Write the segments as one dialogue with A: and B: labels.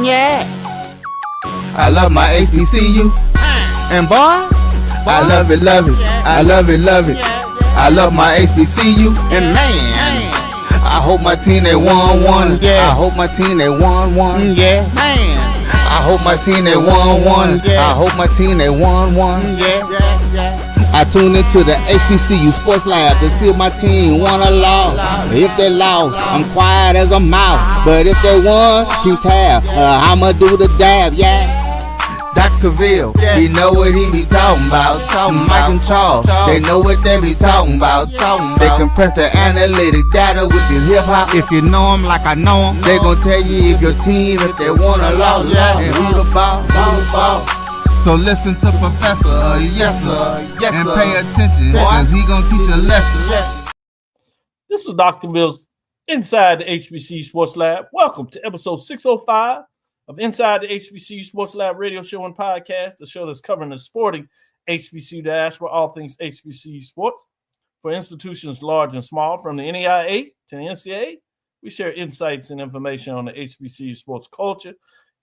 A: Yeah. I love my HBCU. And boy, I love it, love it. I love it, love it. I love my HBCU. And man, I hope my team they won one. Yeah. I hope my team they won one. Yeah. Man. I hope my team they won one. I hope my team they won one. Yeah. I tune into the HBCU Sports Lab to see if my team won or lost. If they lost, I'm quiet as a mouse. But if they won, keep tab. I'ma do the dab, yeah. Dr. Cavil, he know what he be talking about. Mike and Charles, they know what they be talking about. They compress the analytic data with the hip hop. If you know them like I know them, they gon' tell you if your team, if they won or lost, and who the ball. So listen to Professor, yes sir, and pay attention, cause he gon' teach a lesson.
B: This is Dr. Mills inside the HBCU Sports Lab. Welcome to episode 605 of Inside the HBCU Sports Lab radio show and podcast, the show that's covering the sporting HBCU diaspora, all things HBCU sports. For institutions large and small, from the NAIA to the NCAA, we share insights and information on the HBCU sports culture,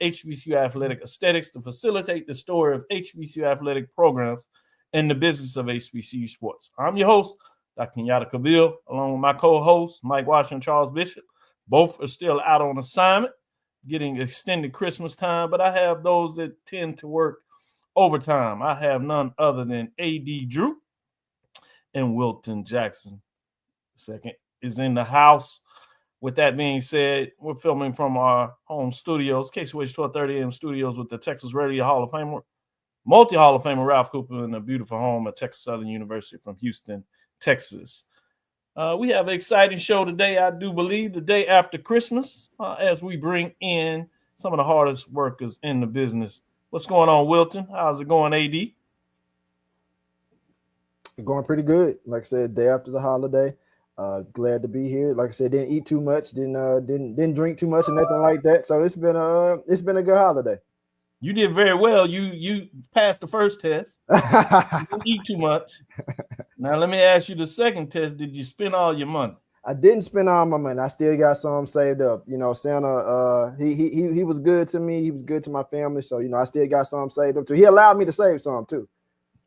B: HBCU athletic aesthetics to facilitate the story of HBCU athletic programs and the business of HBCU sports. I'm your host, Dr. Cavil, along with my co-hosts, Mike Washington and Charles Bishop. Both are still out on assignment, getting extended Christmas time, but I have those that tend to work overtime. I have none other than A.D. Drew and Wilton Jackson. Second is in the house. With that being said, we're filming from our home studios, KCWH 1230 AM studios with the Texas Radio Hall of Famer, multi-Hall of Famer Ralph Cooper in a beautiful home at Texas Southern University from Houston, Texas. We have an exciting show today, I do believe, the day after Christmas, as we bring in some of the hardest workers in the business. What's going on, Wilton? How's it going, AD?
C: It's going pretty good. Like I said, day after the holiday. Glad to be here. Like I said, didn't eat too much, didn't drink too much or nothing like that. So it's been a good holiday.
B: You did very well. You passed the first test. You didn't eat too much. Now let me ask you the second test. Did you spend all your money?
C: I didn't spend all my money. I still got some saved up. You know, Santa, he was good to me. He was good to my family. So, you know, I still got some saved up too. He allowed me to save some too.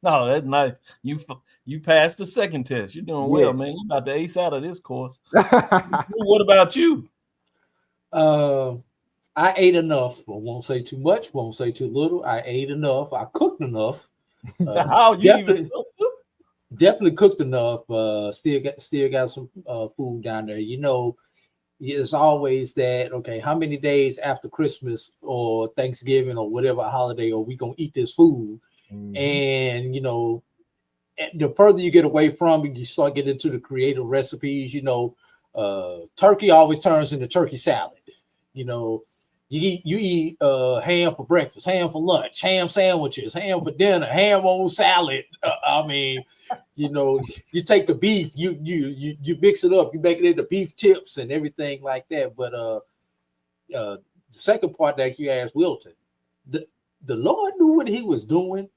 B: No, that's nice. You passed the second test. You're doing well, man. You're about to ace out of this course. What about you?
D: I ate enough. I won't say too much. Won't say too little. I ate enough. I cooked enough.
B: How you
D: definitely cooked enough. Still got some food down there. You know, it's always that. Okay, how many days after Christmas or Thanksgiving or whatever holiday are we gonna eat this food? Mm-hmm. And you know, the further you get away from it, you start getting into the creative recipes. You know, turkey always turns into turkey salad. You know, you eat ham for breakfast, ham for lunch, ham sandwiches, ham for dinner, ham on salad. I mean, you know, you take the beef, you mix it up, you make it into beef tips and everything like that. But the second part that you asked Wilton, the Lord knew what he was doing.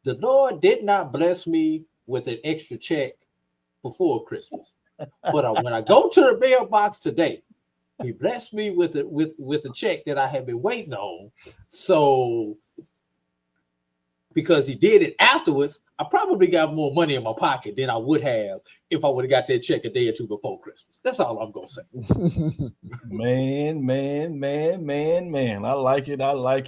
D: The Lord did not bless me with an extra check before Christmas. But when I go to the mailbox today, he blessed me with a check that I had been waiting on. So because he did it afterwards, I probably got more money in my pocket than I would have if I would have got that check a day or two before Christmas. That's all I'm gonna say.
B: Man. I like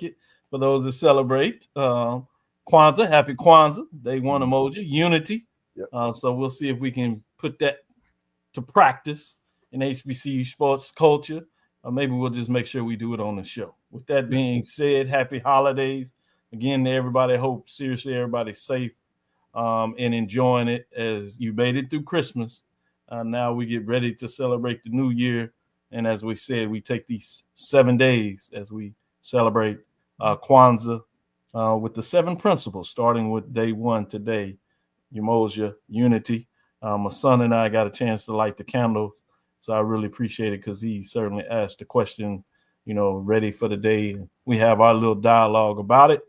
B: it. For those that celebrate Kwanzaa, happy Kwanzaa. Day one emoji, unity. Yep. So we'll see if we can put that to practice in HBCU sports culture, or maybe we'll just make sure we do it on the show. With that being said, happy holidays again to everybody. I hope seriously everybody's safe and enjoying it as you made it through Christmas. Now we get ready to celebrate the new year, and as we said, we take these 7 days as we celebrate Kwanzaa with the 7 principles, starting with day one today, Umoja, unity. My son and I got a chance to light the candles. So I really appreciate it because he certainly asked the question, you know, ready for the day. We have our little dialogue about it.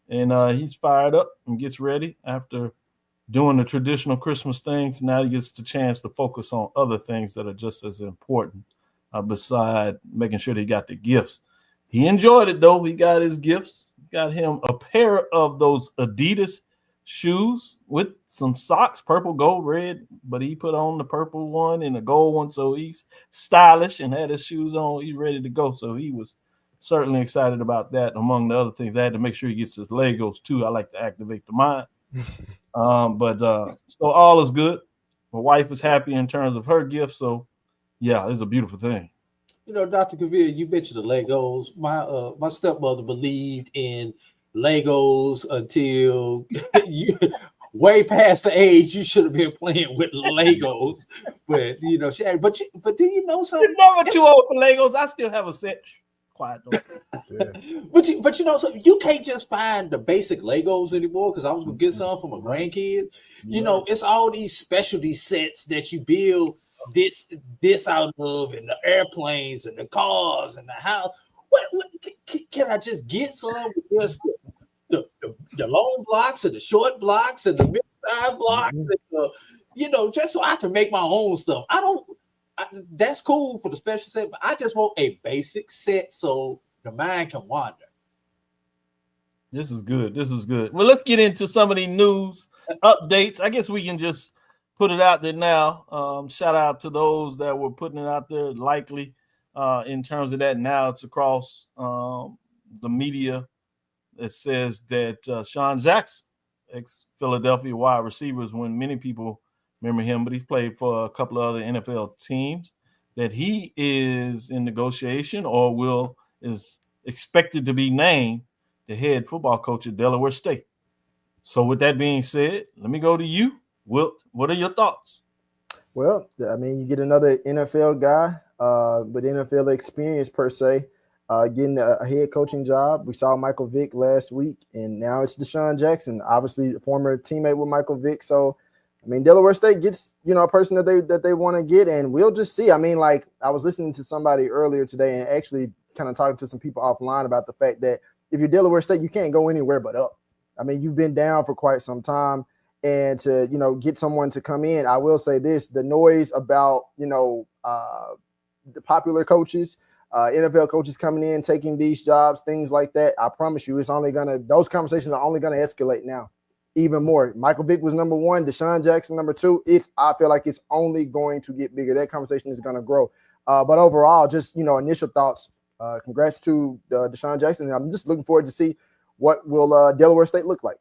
B: And he's fired up and gets ready after doing the traditional Christmas things. Now he gets the chance to focus on other things that are just as important beside making sure that he got the gifts He enjoyed it though. He got his gifts. Got him a pair of those Adidas shoes with some socks, purple, gold, red. But he put on the purple one and the gold one, so he's stylish and had his shoes on. He's ready to go. So he was certainly excited about that. Among the other things, I had to make sure he gets his Legos too. I like to activate the mind. So all is good. My wife is happy in terms of her gift. So yeah, it's a beautiful thing.
D: You know, Dr. Cavil, you mentioned the Legos. My stepmother believed in Legos until way past the age you should have been playing with Legos. But you know, but do you know something?
B: You're never too old for Legos. I still have a set. Quiet though.
C: Yeah.
D: But you know something, you can't just find the basic Legos anymore, because I was gonna get some for my grandkids. You know, it's all these specialty sets that you build this out of, and the airplanes and the cars and the house. What can I just get some with just the long blocks and the short blocks and the mid-size blocks, and you know, just so I can make my own stuff. That's cool for the special set, but I just want a basic set so the mind can wander.
B: This is good. This is good. Well, let's get into some of the news updates. I guess we can just put it out there now. Shout out to those that were putting it out there, likely in terms of that. Now it's across the media. It says that Sean Jackson, ex-Philadelphia wide receivers, when many people remember him, but he's played for a couple of other NFL teams, that he is in negotiation or is expected to be named the head football coach at Delaware State. So with that being said, let me go to you, Wilt. What are your thoughts?
C: Well, I mean, you get another NFL guy with NFL experience per se, getting a head coaching job. We saw Michael Vick last week, and now it's Deshaun Jackson, obviously a former teammate with Michael Vick. So, I mean, Delaware State gets, you know, a person that they want to get, and we'll just see. I mean, like, I was listening to somebody earlier today and actually kind of talking to some people offline about the fact that if you're Delaware State, you can't go anywhere but up. I mean, you've been down for quite some time, and to, you know, get someone to come in, I will say this: the noise about, you know, the popular coaches, NFL coaches coming in, taking these jobs, things like that. I promise you, those conversations are only gonna escalate now, even more. Michael Vick was number one, Deshaun Jackson number two. I feel like it's only going to get bigger. That conversation is gonna grow. But overall, just, you know, initial thoughts. Congrats to Deshaun Jackson. I'm just looking forward to see what will Delaware State look like.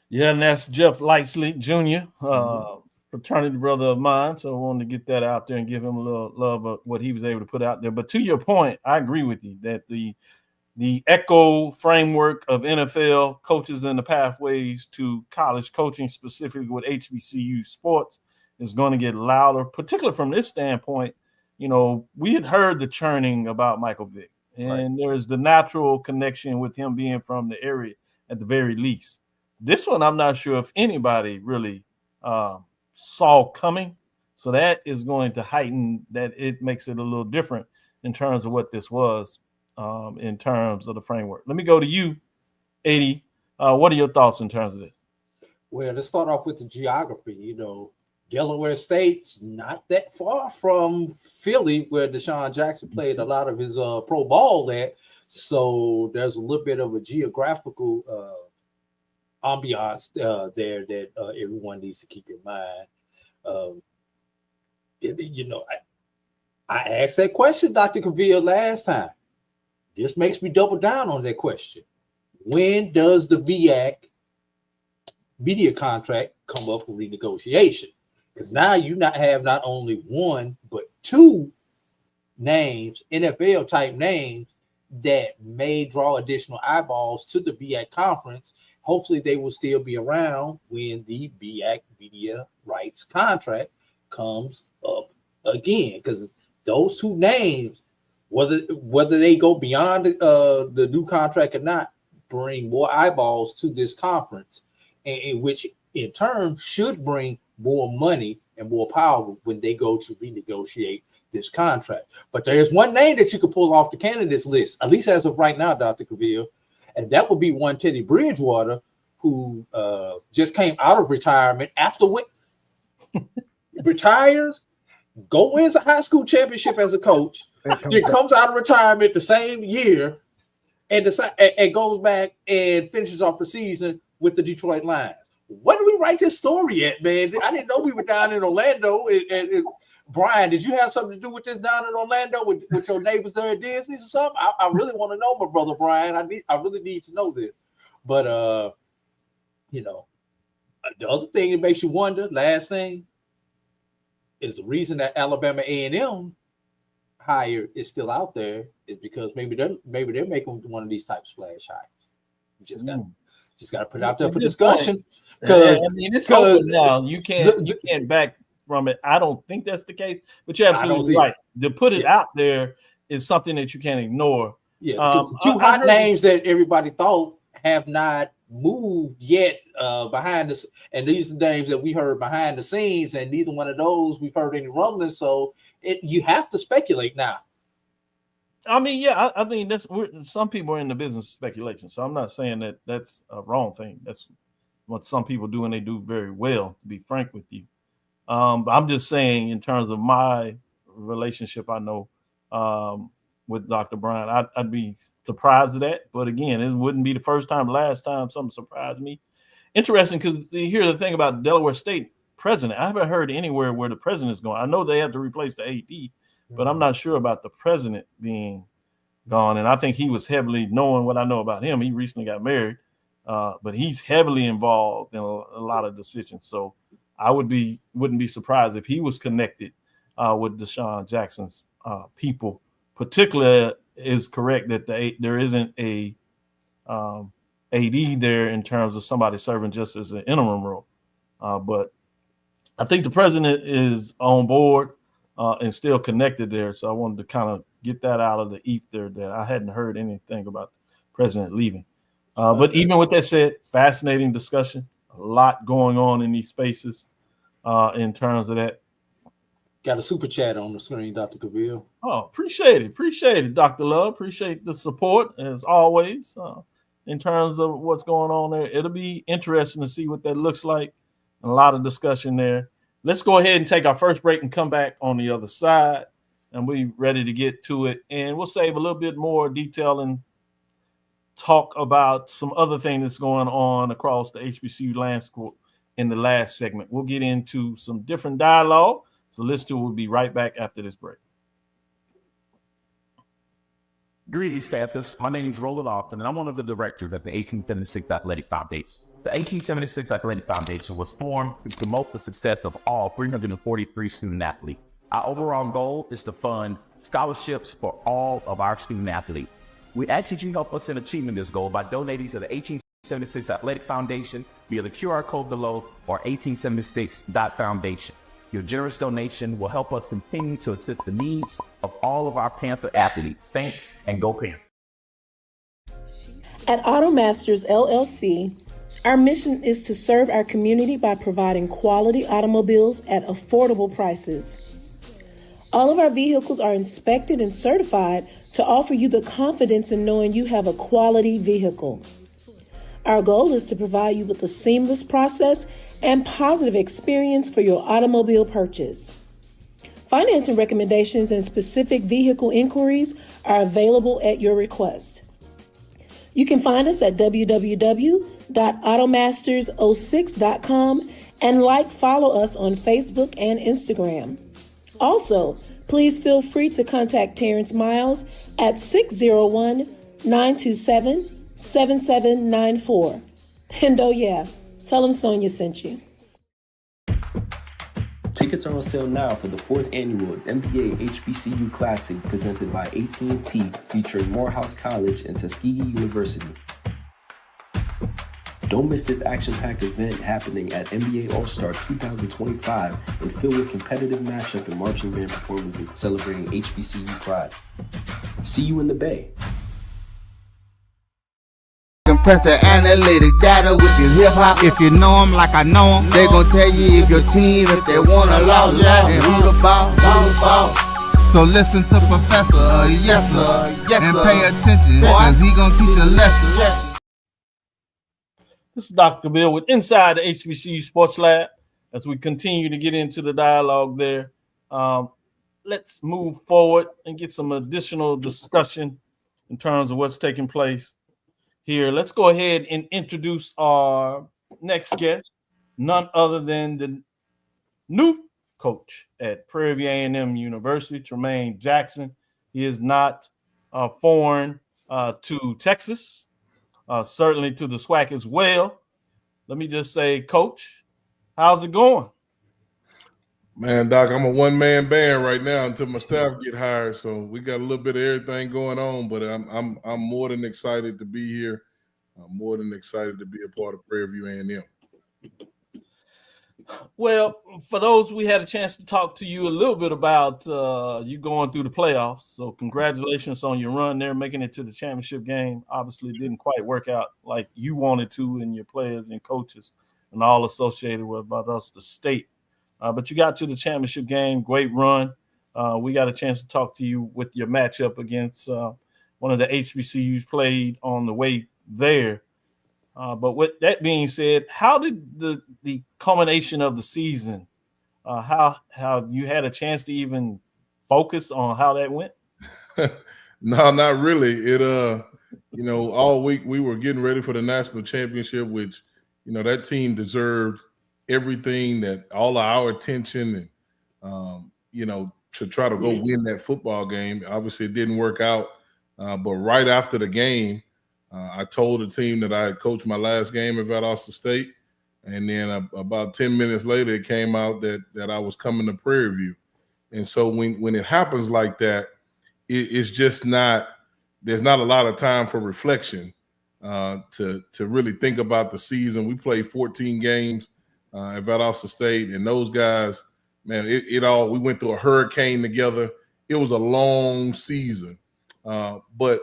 B: Yeah, and that's Jeff Lightsleek Jr., fraternity brother of mine. So I wanted to get that out there and give him a little love of what he was able to put out there. But to your point, I agree with you that the ECHO framework of NFL coaches and the pathways to college coaching, specifically with HBCU sports, is going to get louder, particularly from this standpoint. You know, we had heard the churning about Michael Vick, and there's the natural connection with him being from the area at the very least. This one, I'm not sure if anybody really saw coming. So that is going to heighten that. It makes it a little different in terms of what this was in terms of the framework. Let me go to you, 80. What are your thoughts in terms of this?
D: Well, let's start off with the geography. You know, Delaware State's not that far from Philly, where Deshaun Jackson played a lot of his pro ball at. So there's a little bit of a geographical ambiance there that everyone needs to keep in mind. You know, I asked that question, Dr. Cavil, last time. This makes me double down on that question. When does the VAC media contract come up for renegotiation? Because now you have not only one, but two names, NFL type names, that may draw additional eyeballs to the BAC conference. Hopefully they will still be around when the BAC media rights contract comes up again, because those two names, whether they go beyond the new contract or not, bring more eyeballs to this conference, and which in turn should bring more money and more power when they go to renegotiate this contract. But there's one name that you could pull off the candidates list, at least as of right now, Dr. Cavil, and that would be one Teddy Bridgewater, who just came out of retirement after retires, go wins a high school championship as a coach, It comes out of retirement the same year and goes back and finishes off the season with the Detroit Lions. Where do we write this story at, man? I didn't know we were down in Orlando. And Brian, did you have something to do with this down in Orlando with your neighbors there at Disney or something? I really want to know, my brother Brian. I really need to know this. But you know, the other thing that makes you wonder, last thing, is the reason that Alabama A&M hire is still out there is because maybe they're making one of these type of splash hires. You just got to put it out there for discussion. Because
B: I mean, it's open now. You can't back from it. I don't think that's the case, but you're absolutely right. To put it out there is something that you can't ignore.
D: Yeah, because two hot names that everybody thought have not moved yet behind this, and these are names that we heard behind the scenes, and neither one of those we've heard any rumblings. So you have to speculate now.
B: I mean, yeah, I mean some people are in the business of speculation, so I'm not saying that that's a wrong thing. That's what some people do, and they do very well, to be frank with you. But I'm just saying, in terms of my relationship, I know with Dr. Brian, I'd be surprised at that. But again, it wouldn't be the first time, last time something surprised me. Interesting, because here's the thing about Delaware State president. I haven't heard anywhere where the president is going. I know they have to replace the AD, but I'm not sure about the president being gone. And I think he was heavily, knowing what I know about him, he recently got married, but he's heavily involved in a lot of decisions. So I wouldn't be surprised if he was connected with Deshaun Jackson's people. Particularly, is correct that there isn't a AD there in terms of somebody serving just as an interim role. But I think the president is on board and still connected there. So I wanted to kind of get that out of the ether that I hadn't heard anything about the president leaving. But even with that said, fascinating discussion, a lot going on in these spaces in terms of that.
D: Got a super chat on the screen, Dr. Cavil.
B: Oh, appreciate it, Dr. Love. Appreciate the support as always. In terms of what's going on there, it'll be interesting to see what that looks like. A lot of discussion there. Let's go ahead and take our first break and come back on the other side, and we're ready to get to it. And we'll save a little bit more detail and talk about some other things that's going on across the HBCU landscape in the last segment. We'll get into some different dialogue. So let's do it. We'll be right back after this break.
E: Greetings, Panthers. My name is Roland Austin, and I'm one of the directors at the 1876 Athletic Foundation. The 1876 Athletic Foundation was formed to promote the success of all 343 student athletes. Our overall goal is to fund scholarships for all of our student athletes. We ask that you help us in achieving this goal by donating to the 1876 Athletic Foundation via the QR code below or 1876.foundation. Your generous donation will help us continue to assist the needs of all of our Panther athletes. Thanks, and go Panther.
F: At AutoMasters LLC, our mission is to serve our community by providing quality automobiles at affordable prices. All of our vehicles are inspected and certified to offer you the confidence in knowing you have a quality vehicle. Our goal is to provide you with a seamless process and positive experience for your automobile purchase. Financing recommendations and specific vehicle inquiries are available at your request. You can find us at www.automasters06.com and follow us on Facebook and Instagram. Also, please feel free to contact Terrence Miles at 601-927-7794. And oh yeah, tell him Sonia sent you.
G: Tickets are on sale now for the 4th annual NBA HBCU Classic presented by AT&T, featuring Morehouse College and Tuskegee University. Don't miss this action-packed event happening at NBA All-Star 2025 and filled with competitive matchup and marching band performances celebrating HBCU pride. See you in the Bay.
A: Compress the analytic data with your hip-hop. If you know them like I know them, they gon' tell you if your team, if they wanna lose, and who the ball. So listen to Professor, yes sir, and pay attention, cause he gon' teach a lesson.
B: This is Dr. Cavil with Inside the HBCU Sports Lab as we continue to get into the dialogue there. let's move forward and get some additional discussion in terms of what's taking place here. Let's go ahead and introduce our next guest, none other than the new coach at Prairie A&M University, Tremaine Jackson. He is not foreign to Texas, certainly to the SWAC as well. Let me just say, Coach, how's it going?
H: Man, Doc, I'm a one-man band right now until my staff get hired. So we got a little bit of everything going on, but I'm more than excited to be here. I'm more than excited to be a part of Prairie A&M.
B: Well, for those, we had a chance to talk to you a little bit about you going through the playoffs. So congratulations on your run there, making it to the championship game. Obviously, it didn't quite work out like you wanted to, and your players and coaches and all associated with about us, the state. But you got to the championship game, great run. We got a chance to talk to you with your matchup against one of the HBCUs played on the way there. But with that being said, how did the culmination of the season, how you had a chance to even focus on how that went?
H: No, not really. It all week we were getting ready for the national championship, which, that team deserved everything, that all of our attention and, to try to go win that football game. Obviously it didn't work out. But right after the game, I told the team that I had coached my last game at Valdosta State. And then about 10 minutes later, it came out that I was coming to Prairie View. And so when it happens like that, it's just there's not a lot of time for reflection to really think about the season. We played 14 games at Valdosta State, and those guys, man, we went through a hurricane together. It was a long season. But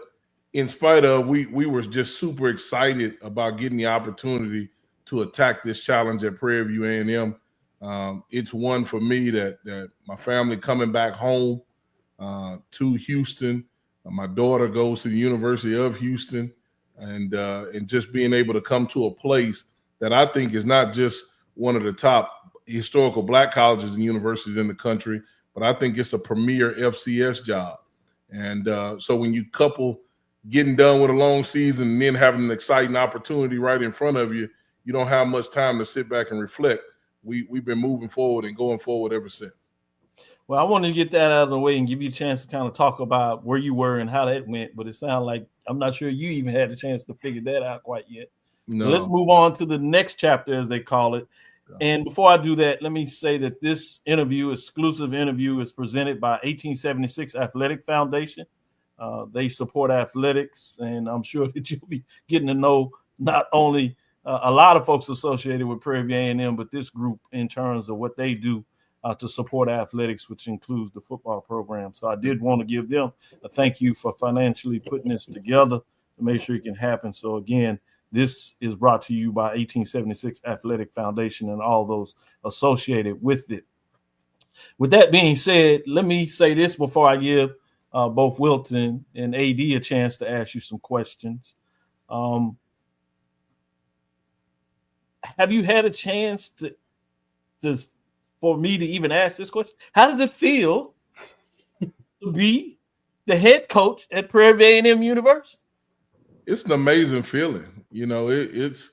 H: in spite of, we were just super excited about getting the opportunity to attack this challenge at Prairie View A&M. It's one for me that my family coming back home to Houston. My daughter goes to the University of Houston, and just being able to come to a place that I think is not just one of the top historical Black colleges and universities in the country, but I think it's a premier FCS job. And so when you couple getting done with a long season and then having an exciting opportunity right in front of you, you don't have much time to sit back and reflect. We've been moving forward and going forward ever since.
B: Well, I wanted to get that out of the way and give you a chance to kind of talk about where you were and how that went, but it sounded like I'm not sure you even had a chance to figure that out quite yet.
H: No.
B: So let's move on to the next chapter, as they call it. And before I do that, let me say that this exclusive interview, is presented by 1876 Athletic Foundation. They support athletics, and I'm sure that you'll be getting to know not only a lot of folks associated with Prairie A&M, but this group in terms of what they do to support athletics, which includes the football program. So I did want to give them a thank you for financially putting this together to make sure it can happen. So again, this is brought to you by 1876 Athletic Foundation and all those associated with it. With that being said, let me say this before I give both Wilton and AD a chance to ask you some questions. Have you had a chance for me to even ask this question? How does it feel to be the head coach at Prairie A&M University?
H: It's an amazing feeling. It's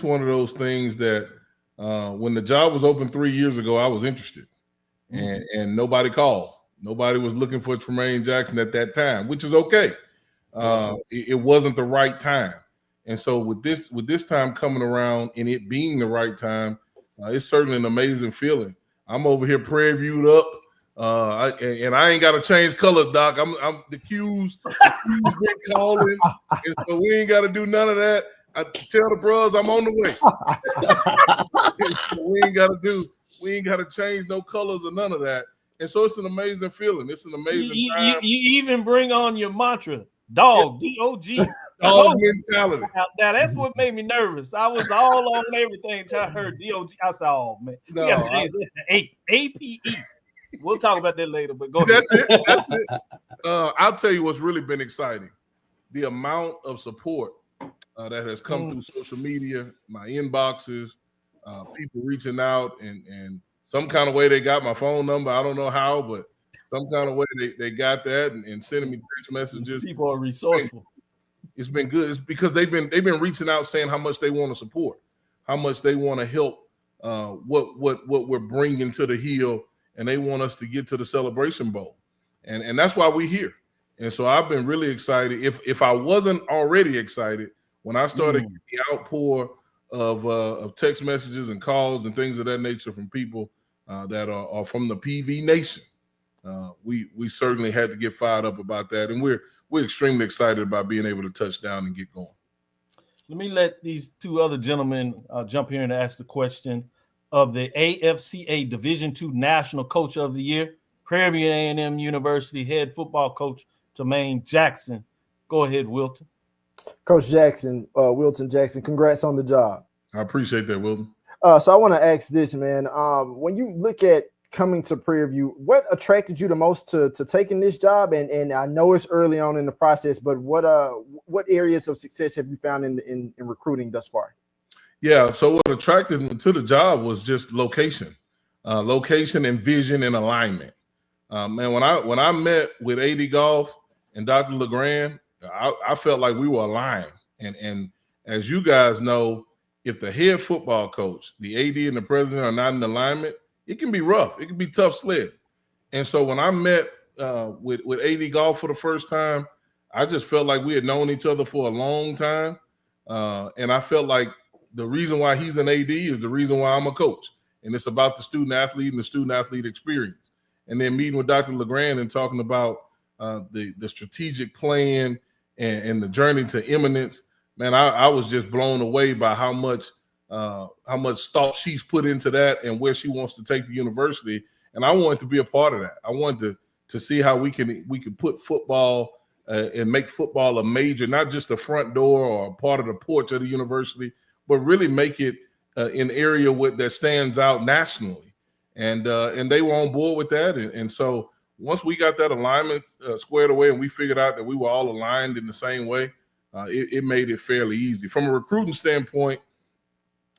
H: one of those things that when the job was open 3 years ago, I was interested, and nobody called. Nobody was looking for Tremaine Jackson at that time, which is okay. It wasn't the right time. And so with this time coming around and it being the right time, it's certainly an amazing feeling. I'm over here Prairie Viewed up, and I ain't got to change colors, Doc. I'm the Q's been calling, and so we ain't got to do none of that. I tell the bros I'm on the way. So we ain't got to change no colors or none of that. And so it's an amazing feeling. It's an amazing time.
B: You even bring on your mantra, dog, D-O-G.
H: Dog mentality.
B: Now, that's what made me nervous. I was all on everything until I heard D-O-G. I said, oh, man. We got to change it to A-P-E. We'll talk about that later, but go ahead.
H: That's it. I'll tell you what's really been exciting. The amount of support that has come through social media, my inboxes, people reaching out, and some kind of way they got my phone number. I don't know how, but some kind of way they got that and sending me text messages.
B: People are resourceful.
H: It's been good. It's because they've been reaching out saying how much they want to support, how much they want to help what we're bringing to the Hill, and they want us to get to the Celebration Bowl, and that's why we're here. And so I've been really excited. If I wasn't already excited when I started the outpour of text messages and calls and things of that nature from people that are from the PV Nation, we certainly had to get fired up about that, and we're extremely excited about being able to touch down and get going.
B: Let me let these two other gentlemen jump here and ask the question of the AFCA Division II National Coach of the Year, Prairie A&M University head football coach Tremaine Jackson. Go ahead, Wilton.
C: Coach Jackson, Wilton Jackson, congrats on the job.
H: I appreciate that, Wilton.
C: So I want to ask this, man. When you look at coming to Prairie View, what attracted you the most to taking this job? And I know it's early on in the process, but what areas of success have you found in recruiting thus far? Yeah,
H: so what attracted me to the job was just location and vision and alignment. Man, when I met with AD Golf and Dr. LeGrand, I felt like we were aligned. And as you guys know, if the head football coach, the AD and the president are not in alignment, it can be rough. It can be tough sled. And so when I met with AD Golf for the first time, I just felt like we had known each other for a long time. And I felt like the reason why he's an AD is the reason why I'm a coach. And it's about the student athlete and the student athlete experience. And then meeting with Dr. LeGrand and talking about the strategic plan and the journey to eminence, man, I was just blown away by how much thought she's put into that and where she wants to take the university. And I wanted to be a part of that. I wanted to see how we can put football and make football a major, not just the front door or a part of the porch of the university, but really make it an area that stands out nationally. And they were on board with that. And so once we got that alignment squared away and we figured out that we were all aligned in the same way, it made it fairly easy. From a recruiting standpoint,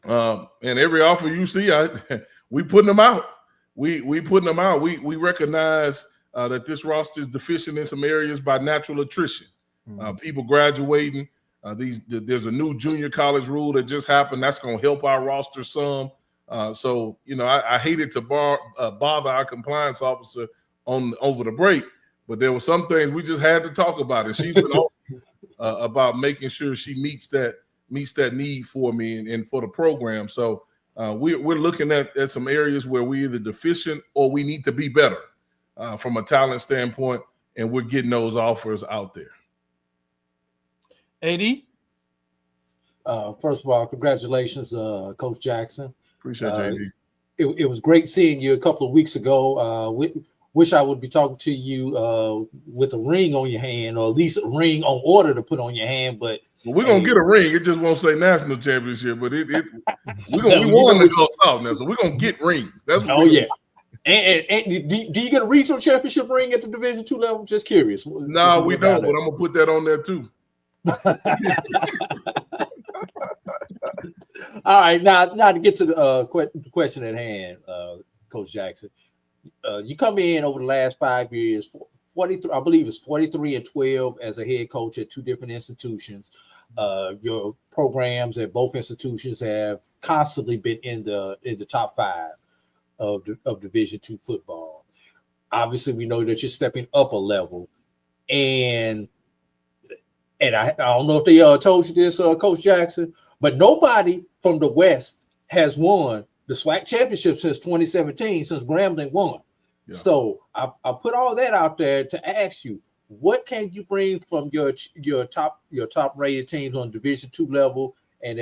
H: and every offer you see, we putting them out. We putting them out. We recognize that this roster is deficient in some areas by natural attrition. People graduating. There's a new junior college rule that just happened. That's going to help our roster some. So, I hated to bother our compliance officer over the break, but there were some things we just had to talk about. And she's been awesome about making sure she meets that need for me and for the program. So we're looking at some areas where we're either deficient or we need to be better from a talent standpoint, and we're getting those offers out there.
B: AD?
D: First of all, congratulations, Coach Jackson.
H: Appreciate you, AD.
D: It was great seeing you a couple of weeks ago. Wish I would be talking to you with a ring on your hand, or at least a ring on order to put on your hand. But
H: we're gonna get a ring. It just won't say national championship, but we won the Gulf South now, so we're gonna get rings. That's what
D: yeah. And do you get a regional championship ring at the Division II level? Just curious.
H: No, we don't, but I'm gonna put that on there too.
D: All right, now to get to the question at hand, Coach Jackson. You come in over the last 5 years, 43, I believe it's 43-12 as a head coach at two different institutions. Your programs at both institutions have constantly been in the top 5 of Division II football. Obviously, we know that you're stepping up a level, and I don't know if they told you this, Coach Jackson, but nobody from the West has won the SWAC championship since 2017, since Grambling won. Yeah. So I put all that out there to ask you, what can you bring from your top rated teams on Division II level, and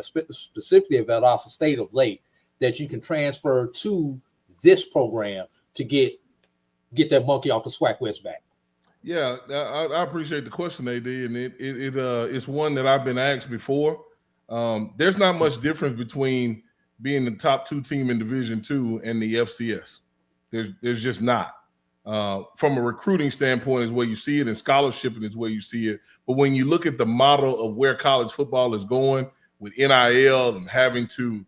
D: specifically at Valdosta State of late, that you can transfer to this program to get that monkey off the SWAC West back?
H: Yeah, I appreciate the question, AD, and it's one that I've been asked before. There's not much difference between being the top 2 team in Division II and the FCS. There's just not. From a recruiting standpoint is where you see it, and scholarship is where you see it. But when you look at the model of where college football is going with NIL and having to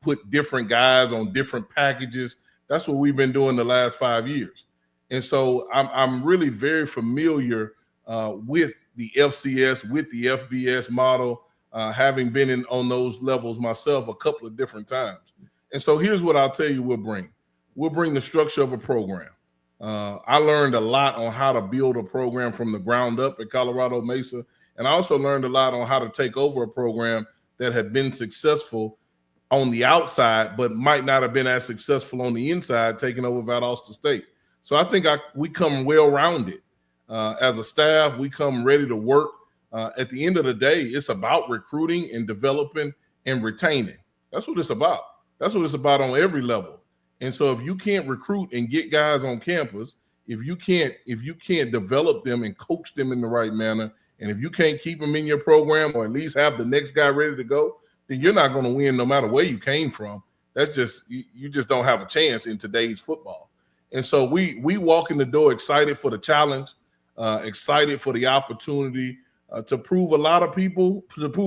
H: put different guys on different packages, that's what we've been doing the last 5 years. And so I'm really very familiar with the FCS, with the FBS model, having been on those levels myself a couple of different times. And so here's what I'll tell you we'll bring. We'll bring the structure of a program. I learned a lot on how to build a program from the ground up at Colorado Mesa. And I also learned a lot on how to take over a program that had been successful on the outside, but might not have been as successful on the inside, taking over Valdosta State. So I think we come well-rounded. As a staff, we come ready to work. At the end of the day, it's about recruiting and developing and retaining. That's what it's about. That's what it's about on every level. And so if you can't recruit and get guys on campus, if you can't develop them and coach them in the right manner, and if you can't keep them in your program or at least have the next guy ready to go, then you're not going to win no matter where you came from. That's just you just don't have a chance in today's football. And so we walk in the door excited for the challenge, excited for the opportunity to prove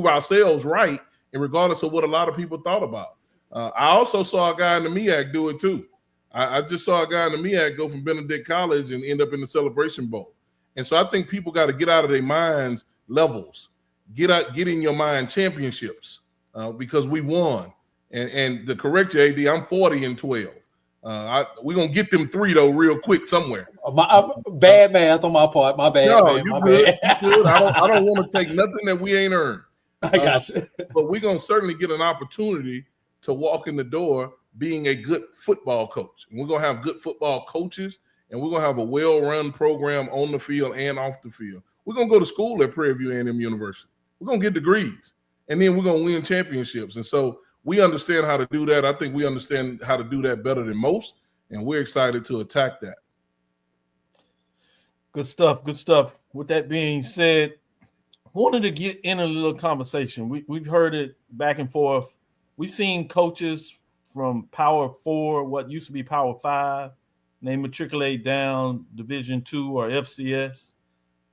H: ourselves right, and regardless of what a lot of people thought about. I also saw a guy in the MEAC do it too. I just saw a guy in the MEAC go from Benedict College and end up in the Celebration Bowl. And so I think people got to get out of their minds levels, get in your mind championships because we won. And to correct you, AD, I'm 40-12. We're going to get them 3, though, real quick somewhere.
D: Bad math on my part. My bad,
H: no,
D: man.
H: You
D: my
H: good.
D: bad.
H: You good. I don't want to take nothing that we ain't earned.
D: I got you.
H: But we're going to certainly get an opportunity to walk in the door being a good football coach. And we're going to have good football coaches, and we're going to have a well-run program on the field and off the field. We're going to go to school at Prairie A&M University. We're going to get degrees, and then we're going to win championships. And so we understand how to do that. I think we understand how to do that better than most, and we're excited to attack that.
B: Good stuff. Good stuff. With that being said, wanted to get in a little conversation. We've heard it back and forth. We've seen coaches from Power 4, what used to be Power 5, they matriculate down Division 2 or FCS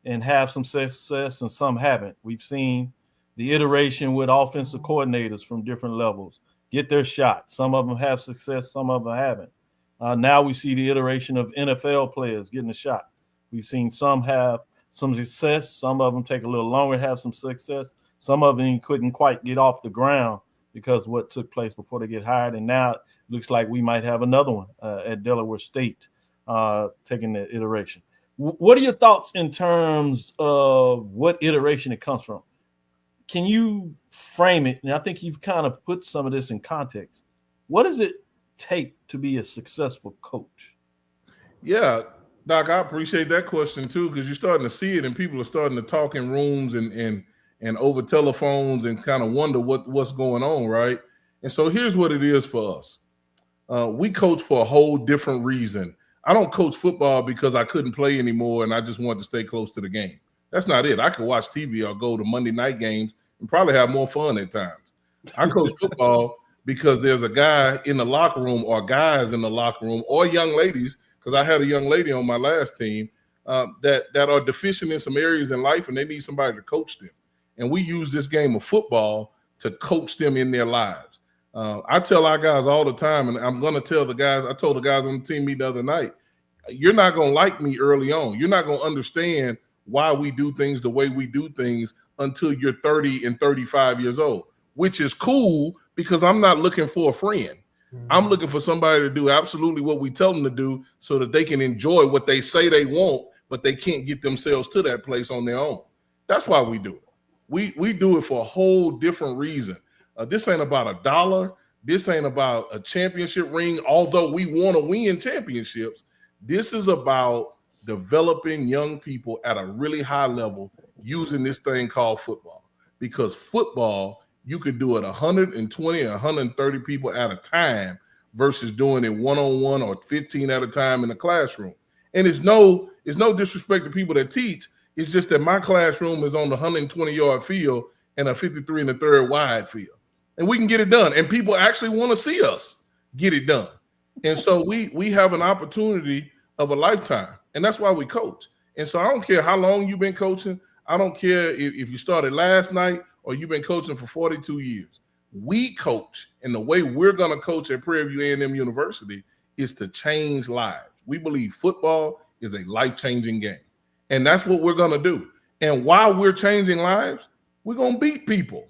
B: and have some success, and some haven't. We've seen the iteration with offensive coordinators from different levels get their shot. Some of them have success, some of them haven't. Now we see the iteration of NFL players getting a shot. We've seen some have some success. Some of them take a little longer to have some success. Some of them couldn't quite get off the ground because of what took place before they get hired. And now it looks like we might have another one at Delaware State taking the iteration. What are your thoughts in terms of what iteration it comes from? Can you frame it? And I think you've kind of put some of this in context. What does it take to be a successful coach?
H: Yeah, Doc, I appreciate that question too, because you're starting to see it and people are starting to talk in rooms and over telephones and kind of wonder what's going on, right? And so here's what it is for us. We coach for a whole different reason. I don't coach football because I couldn't play anymore and I just wanted to stay close to the game. That's not it. I could watch TV or go to Monday night games and probably have more fun at times. I coach football because there's a guy in the locker room or guys in the locker room or young ladies, because I had a young lady on my last team that are deficient in some areas in life and they need somebody to coach them. And we use this game of football to coach them in their lives. I tell our guys all the time, and I'm going to tell the guys, I told the guys on the team meet the other night, you're not going to like me early on. You're not going to understand why we do things the way we do things until you're 30 and 35 years old, which is cool because I'm not looking for a friend. I'm looking for somebody to do absolutely what we tell them to do so that they can enjoy what they say they want, but they can't get themselves to that place on their own. That's why we do it. We do it for a whole different reason. This ain't about $1. This ain't about a championship ring, although we want to win championships. This is about developing young people at a really high level using this thing called football. Because football, you could do it 120 or 130 people at a time versus doing it one-on-one or 15 at a time in the classroom. And it's no disrespect to people that teach. It's just that my classroom is on the 120-yard field and a 53 and a third wide field. And we can get it done. And people actually want to see us get it done. And so we have an opportunity of a lifetime. And that's why we coach. And so I don't care how long you've been coaching. I don't care if you started last night or you've been coaching for 42 years. We coach, and the way we're going to coach at Prairie A&M University is to change lives. We believe football is a life-changing game. And that's what we're going to do. And while we're changing lives, we're going to beat people.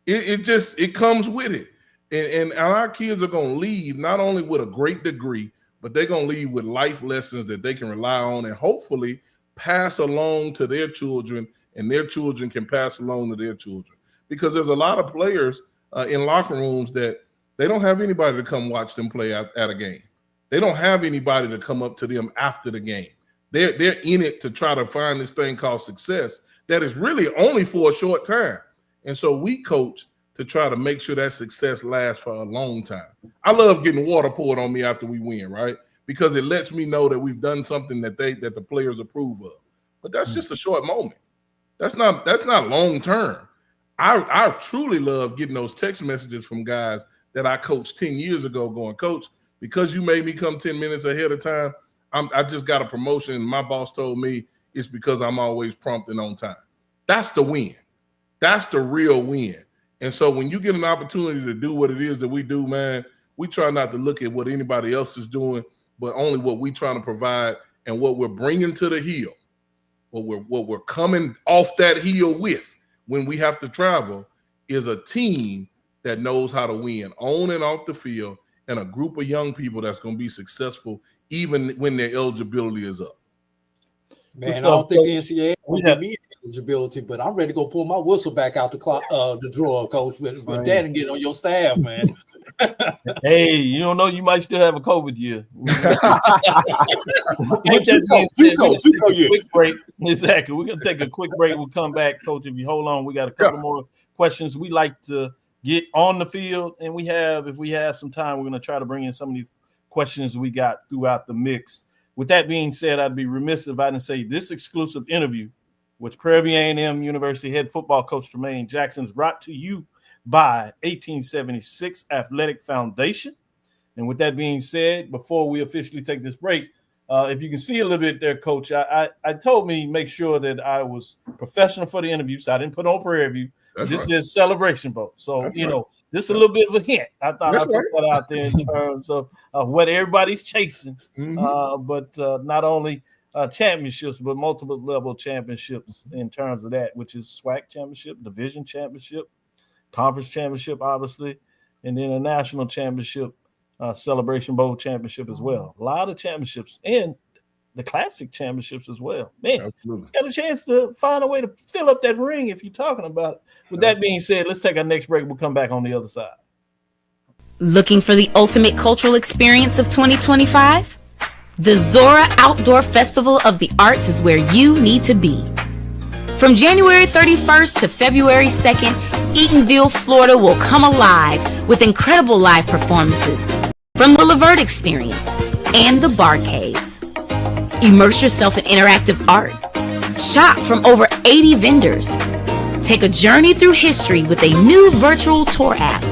H: It comes with it. And our kids are going to leave not only with a great degree, but they're going to leave with life lessons that they can rely on and hopefully pass along to their children, and their children can pass along to their children. Because there's a lot of players in locker rooms that they don't have anybody to come watch them play at a game. They don't have anybody to come up to them after the game. They're in it to try to find this thing called success that is really only for a short time. And so we coach to try to make sure that success lasts for a long time. I love getting water poured on me after we win, right? Because it lets me know that we've done something that the players approve of. But that's just a short moment. That's not long term. I truly love getting those text messages from guys that I coached 10 years ago going, Coach, because you made me come 10 minutes ahead of time, I just got a promotion and my boss told me it's because I'm always prompt and on time. That's the win. That's the real win. And so when you get an opportunity to do what it is that we do, man, we try not to look at what anybody else is doing, but only what we're trying to provide and what we're bringing to the hill, what we're coming off that hill with when we have to travel is a team that knows how to win on and off the field and a group of young people that's going to be successful even when their eligibility is up.
D: Man, I don't think the NCAA will give me eligibility, but I'm ready to go pull my whistle back out the drawer, Coach, with that and get on your staff, man.
B: Hey, you don't know, you might still have a COVID year. Quick break. Exactly. We're going to take a quick break. We'll come back, Coach. If you hold on, we got a couple more questions we like to get on the field. And if we have some time, we're going to try to bring in some of these questions we got throughout the mix. With that being said, I'd be remiss if I didn't say this exclusive interview with Prairie A&M University head football coach Tremaine Jackson is brought to you by 1876 Athletic Foundation. And with that being said, before we officially take this break, if you can see a little bit there, Coach, I told me make sure that I was professional for the interview, so I didn't put on Prairie View. This is Celebration Bowl. So, That's right. Just a little bit of a hint. I thought I'd put that out there in terms of what everybody's chasing, but not only championships, but multiple level championships in terms of that, which is SWAC championship, division championship, conference championship, obviously, and then a national championship, Celebration Bowl championship as well. A lot of championships and the classic championships as well. Man, absolutely. Got a chance to find a way to fill up that ring if you're talking about it. With that being said, let's take our next break. We'll come back on the other side.
I: Looking for the ultimate cultural experience of 2025? The Zora Outdoor Festival of the Arts is where you need to be. From January 31st to February 2nd, Eatonville, Florida will come alive with incredible live performances from the Lavert Experience and the Bar Cave. Immerse yourself in interactive art. Shop from over 80 vendors. Take a journey through history with a new virtual tour app.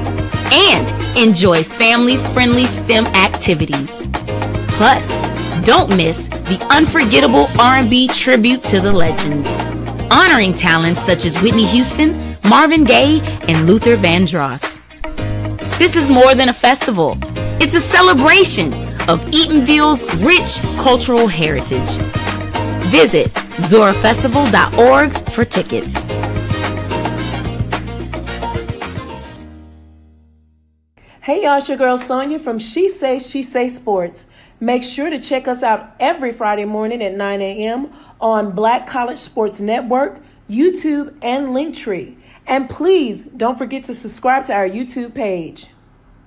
I: And enjoy family-friendly STEM activities. Plus, don't miss the unforgettable R&B tribute to the legends, honoring talents such as Whitney Houston, Marvin Gaye, and Luther Vandross. This is more than a festival. It's a celebration of Eatonville's rich cultural heritage. Visit zorafestival.org for tickets.
F: Hey y'all, it's your girl Sonia from She Say Sports. Make sure to check us out every Friday morning at 9 a.m. on Black College Sports Network, YouTube, and Linktree. And please don't forget to subscribe to our YouTube page.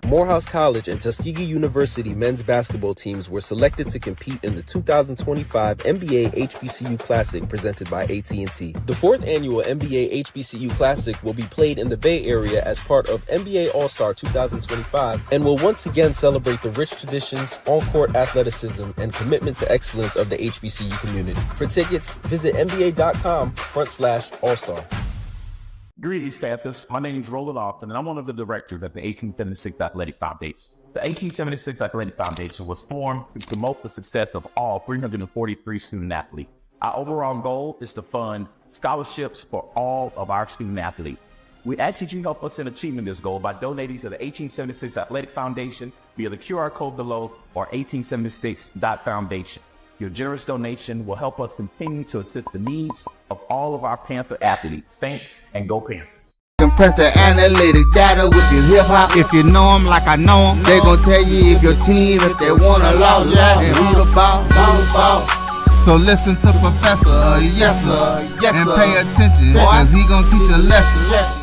G: Morehouse College and Tuskegee University men's basketball teams were selected to compete in the 2025 NBA HBCU Classic presented by AT&T. The fourth annual NBA HBCU Classic will be played in the Bay Area as part of NBA All-Star 2025 and will once again celebrate the rich traditions, on-court athleticism, and commitment to excellence of the HBCU community. For tickets, visit nba.com/all-star.
E: Greetings, Panthers. My name is Roland Austin, and I'm one of the directors at the 1876 Athletic Foundation. The 1876 Athletic Foundation was formed to promote the success of all 343 student athletes. Our overall goal is to fund scholarships for all of our student athletes. We ask that you help us in achieving this goal by donating to the 1876 Athletic Foundation via the QR code below or 1876.foundation. Your generous donation will help us continue to assist the needs of all of our Panther athletes. Thanks, and go Panthers.
A: Compress the analytic data with your hip hop. If you know them like I know them, they gon' tell you if your team, if they wanna lose, and who the ball. So listen to Professor, yes sir, and pay attention, cause he gon' teach a lesson.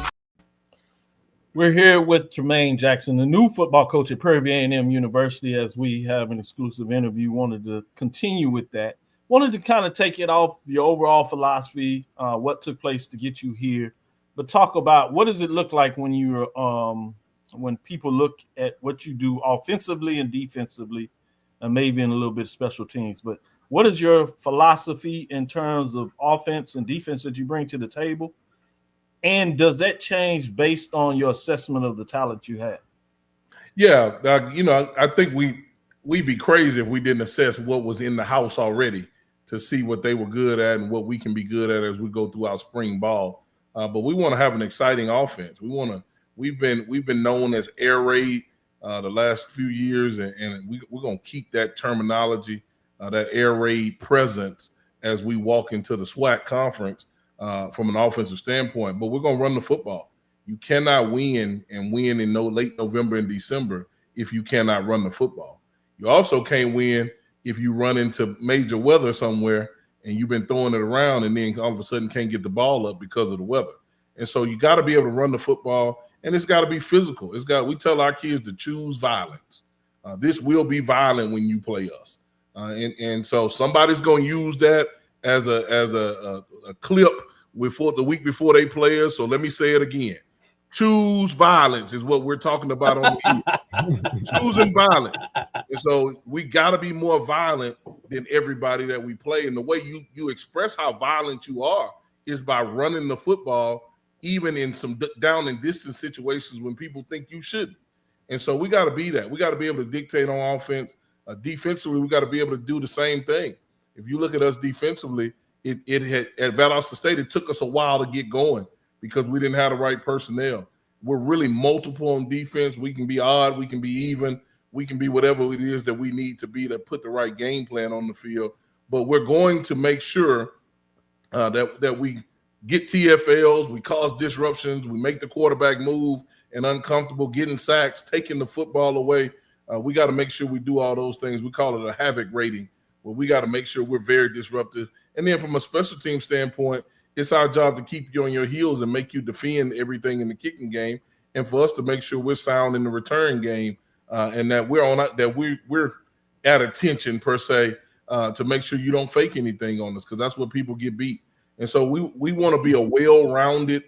B: We're here with Tremaine Jackson, the new football coach at Prairie A&M University. As we have an exclusive interview, wanted to continue with that. Wanted to kind of take it off your overall philosophy, what took place to get you here, but talk about what does it look like when you're when people look at what you do offensively and defensively, and maybe in a little bit of special teams. But what is your philosophy in terms of offense and defense that you bring to the table? And does that change based on your assessment of the talent you have?
H: Yeah, I think we'd be crazy if we didn't assess what was in the house already to see what they were good at and what we can be good at as we go through our spring ball. But we want to have an exciting offense. We've been known as air raid the last few years, and we're going to keep that terminology, that air raid presence as we walk into the SWAC conference. From an offensive standpoint, but we're going to run the football. You cannot win in late November and December if you cannot run the football. You also can't win if you run into major weather somewhere and you've been throwing it around and then all of a sudden can't get the ball up because of the weather. And so you got to be able to run the football, and it's got to be physical. We tell our kids to choose violence. This will be violent when you play us. And so somebody's going to use that as a clip before the week before they play us. So let me say it again. Choose violence is what we're talking about on the field. Choosing violence. And so we got to be more violent than everybody that we play. And the way you express how violent you are is by running the football, even in some down and distance situations when people think you shouldn't. And so we got to be that. We got to be able to dictate on offense. Defensively, we got to be able to do the same thing. If you look at us defensively, it had at Valdosta State, it took us a while to get going because we didn't have the right personnel. We're really multiple on defense. We can be odd, we can be even, we can be whatever it is that we need to be to put the right game plan on the field. But we're going to make sure that we get TFLs, we cause disruptions, we make the quarterback move and uncomfortable, getting sacks, taking the football away. We got to make sure we do all those things. We call it a havoc rating, where we got to make sure we're very disruptive. And then from a special team standpoint, it's our job to keep you on your heels and make you defend everything in the kicking game, and for us to make sure we're sound in the return game, and that we're at attention per se, to make sure you don't fake anything on us, because that's what people get beat. And so we want to be a well-rounded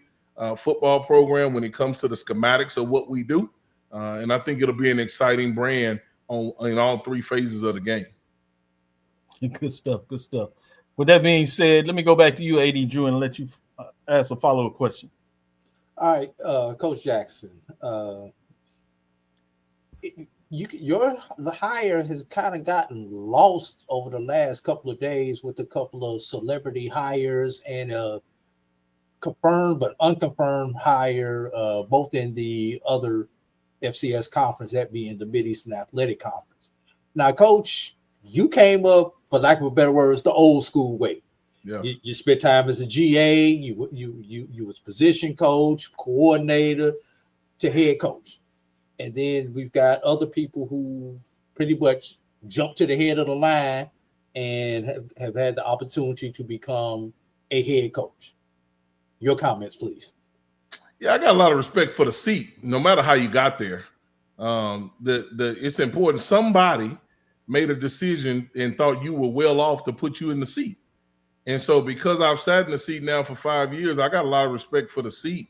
H: football program when it comes to the schematics of what we do, and I think it'll be an exciting brand in all three phases of the game.
B: Good stuff. Good stuff. With that being said, let me go back to you, AD Drew, and let you ask a follow-up question.
D: All right, Coach Jackson, the hire has kind of gotten lost over the last couple of days with a couple of celebrity hires and a confirmed but unconfirmed hire, both in the other FCS conference, that being the Mid-Eastern Athletic Conference. Now, Coach, you came up, for lack of a better word, the old school way.
H: Yeah.
D: You spent time as a GA. You was position coach, coordinator, to head coach, and then we've got other people who pretty much jumped to the head of the line and have had the opportunity to become a head coach. Your comments, please.
H: Yeah, I got a lot of respect for the seat, no matter how you got there. It's important. Somebody made a decision and thought you were well off to put you in the seat. And so because I've sat in the seat now for 5 years, I got a lot of respect for the seat.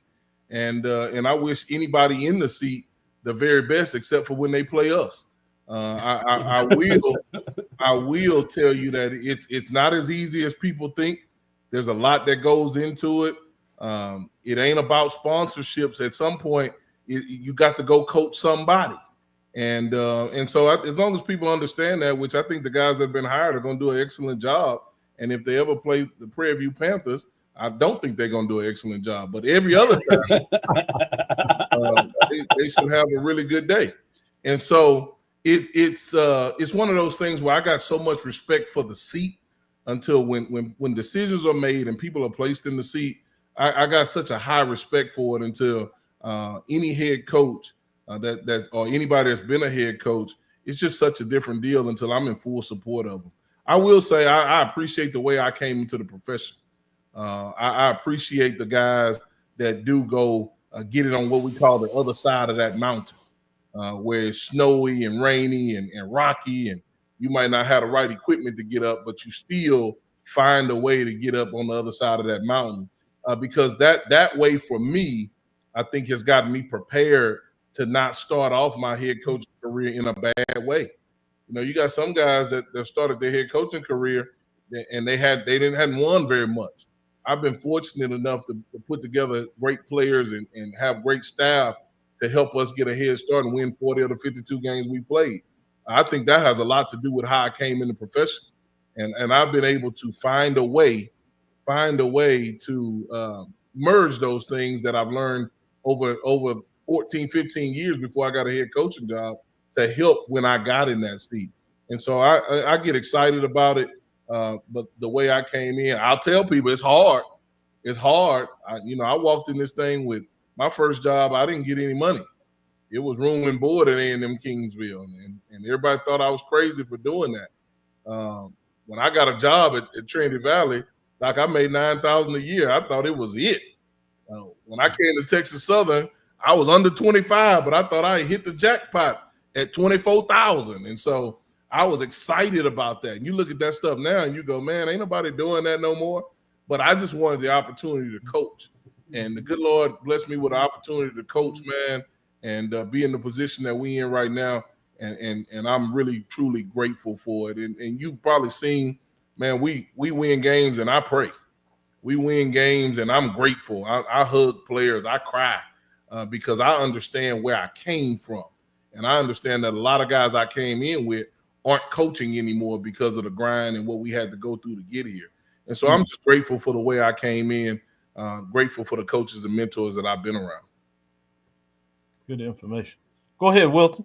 H: And I wish anybody in the seat the very best, except for when they play us. I will tell you that it's not as easy as people think. There's a lot that goes into it. It ain't about sponsorships. At some point, you got to go coach somebody. And so as long as people understand that, which I think the guys that have been hired are going to do an excellent job. And if they ever play the Prairie View Panthers, I don't think they're going to do an excellent job, but every other time they should have a really good day. And so it's one of those things where I got so much respect for the seat until when decisions are made and people are placed in the seat. I got such a high respect for it until any head coach that or anybody that's been a head coach, it's just such a different deal until I'm in full support of them. I will say I appreciate the way I came into the profession. I appreciate the guys that do go get it on what we call the other side of that mountain, where it's snowy and rainy and rocky, and you might not have the right equipment to get up, but you still find a way to get up on the other side of that mountain. Because that way for me, I think has gotten me prepared to not start off my head coaching career in a bad way. You know, you got some guys that started their head coaching career and they hadn't won very much. I've been fortunate enough to put together great players and have great staff to help us get a head start and win 40 of the 52 games we played. I think that has a lot to do with how I came in the profession. And I've been able to find a way to merge those things that I've learned over 14, 15 years before I got a head coaching job to help when I got in that seat. And so I get excited about it. But the way I came in, I'll tell people it's hard. It's hard. I walked in this thing with my first job. I didn't get any money. It was room and board at A&M Kingsville. And everybody thought I was crazy for doing that. When I got a job at Trinity Valley, like I made $9,000 a year. I thought it was it. When I came to Texas Southern, I was under 25, but I thought I hit the jackpot at 24,000. And so I was excited about that. And you look at that stuff now and you go, man, ain't nobody doing that no more. But I just wanted the opportunity to coach. And the good Lord blessed me with the opportunity to coach, man, and be in the position that we in right now. And I'm really, truly grateful for it. And you've probably seen, man, we win games and I pray. We win games and I'm grateful. I hug players. I cry because I understand where I came from. And I understand that a lot of guys I came in with aren't coaching anymore because of the grind and what we had to go through to get here. And so I'm just grateful for the way I came in, grateful for the coaches and mentors that I've been around.
B: Good information. Go ahead, Wilton.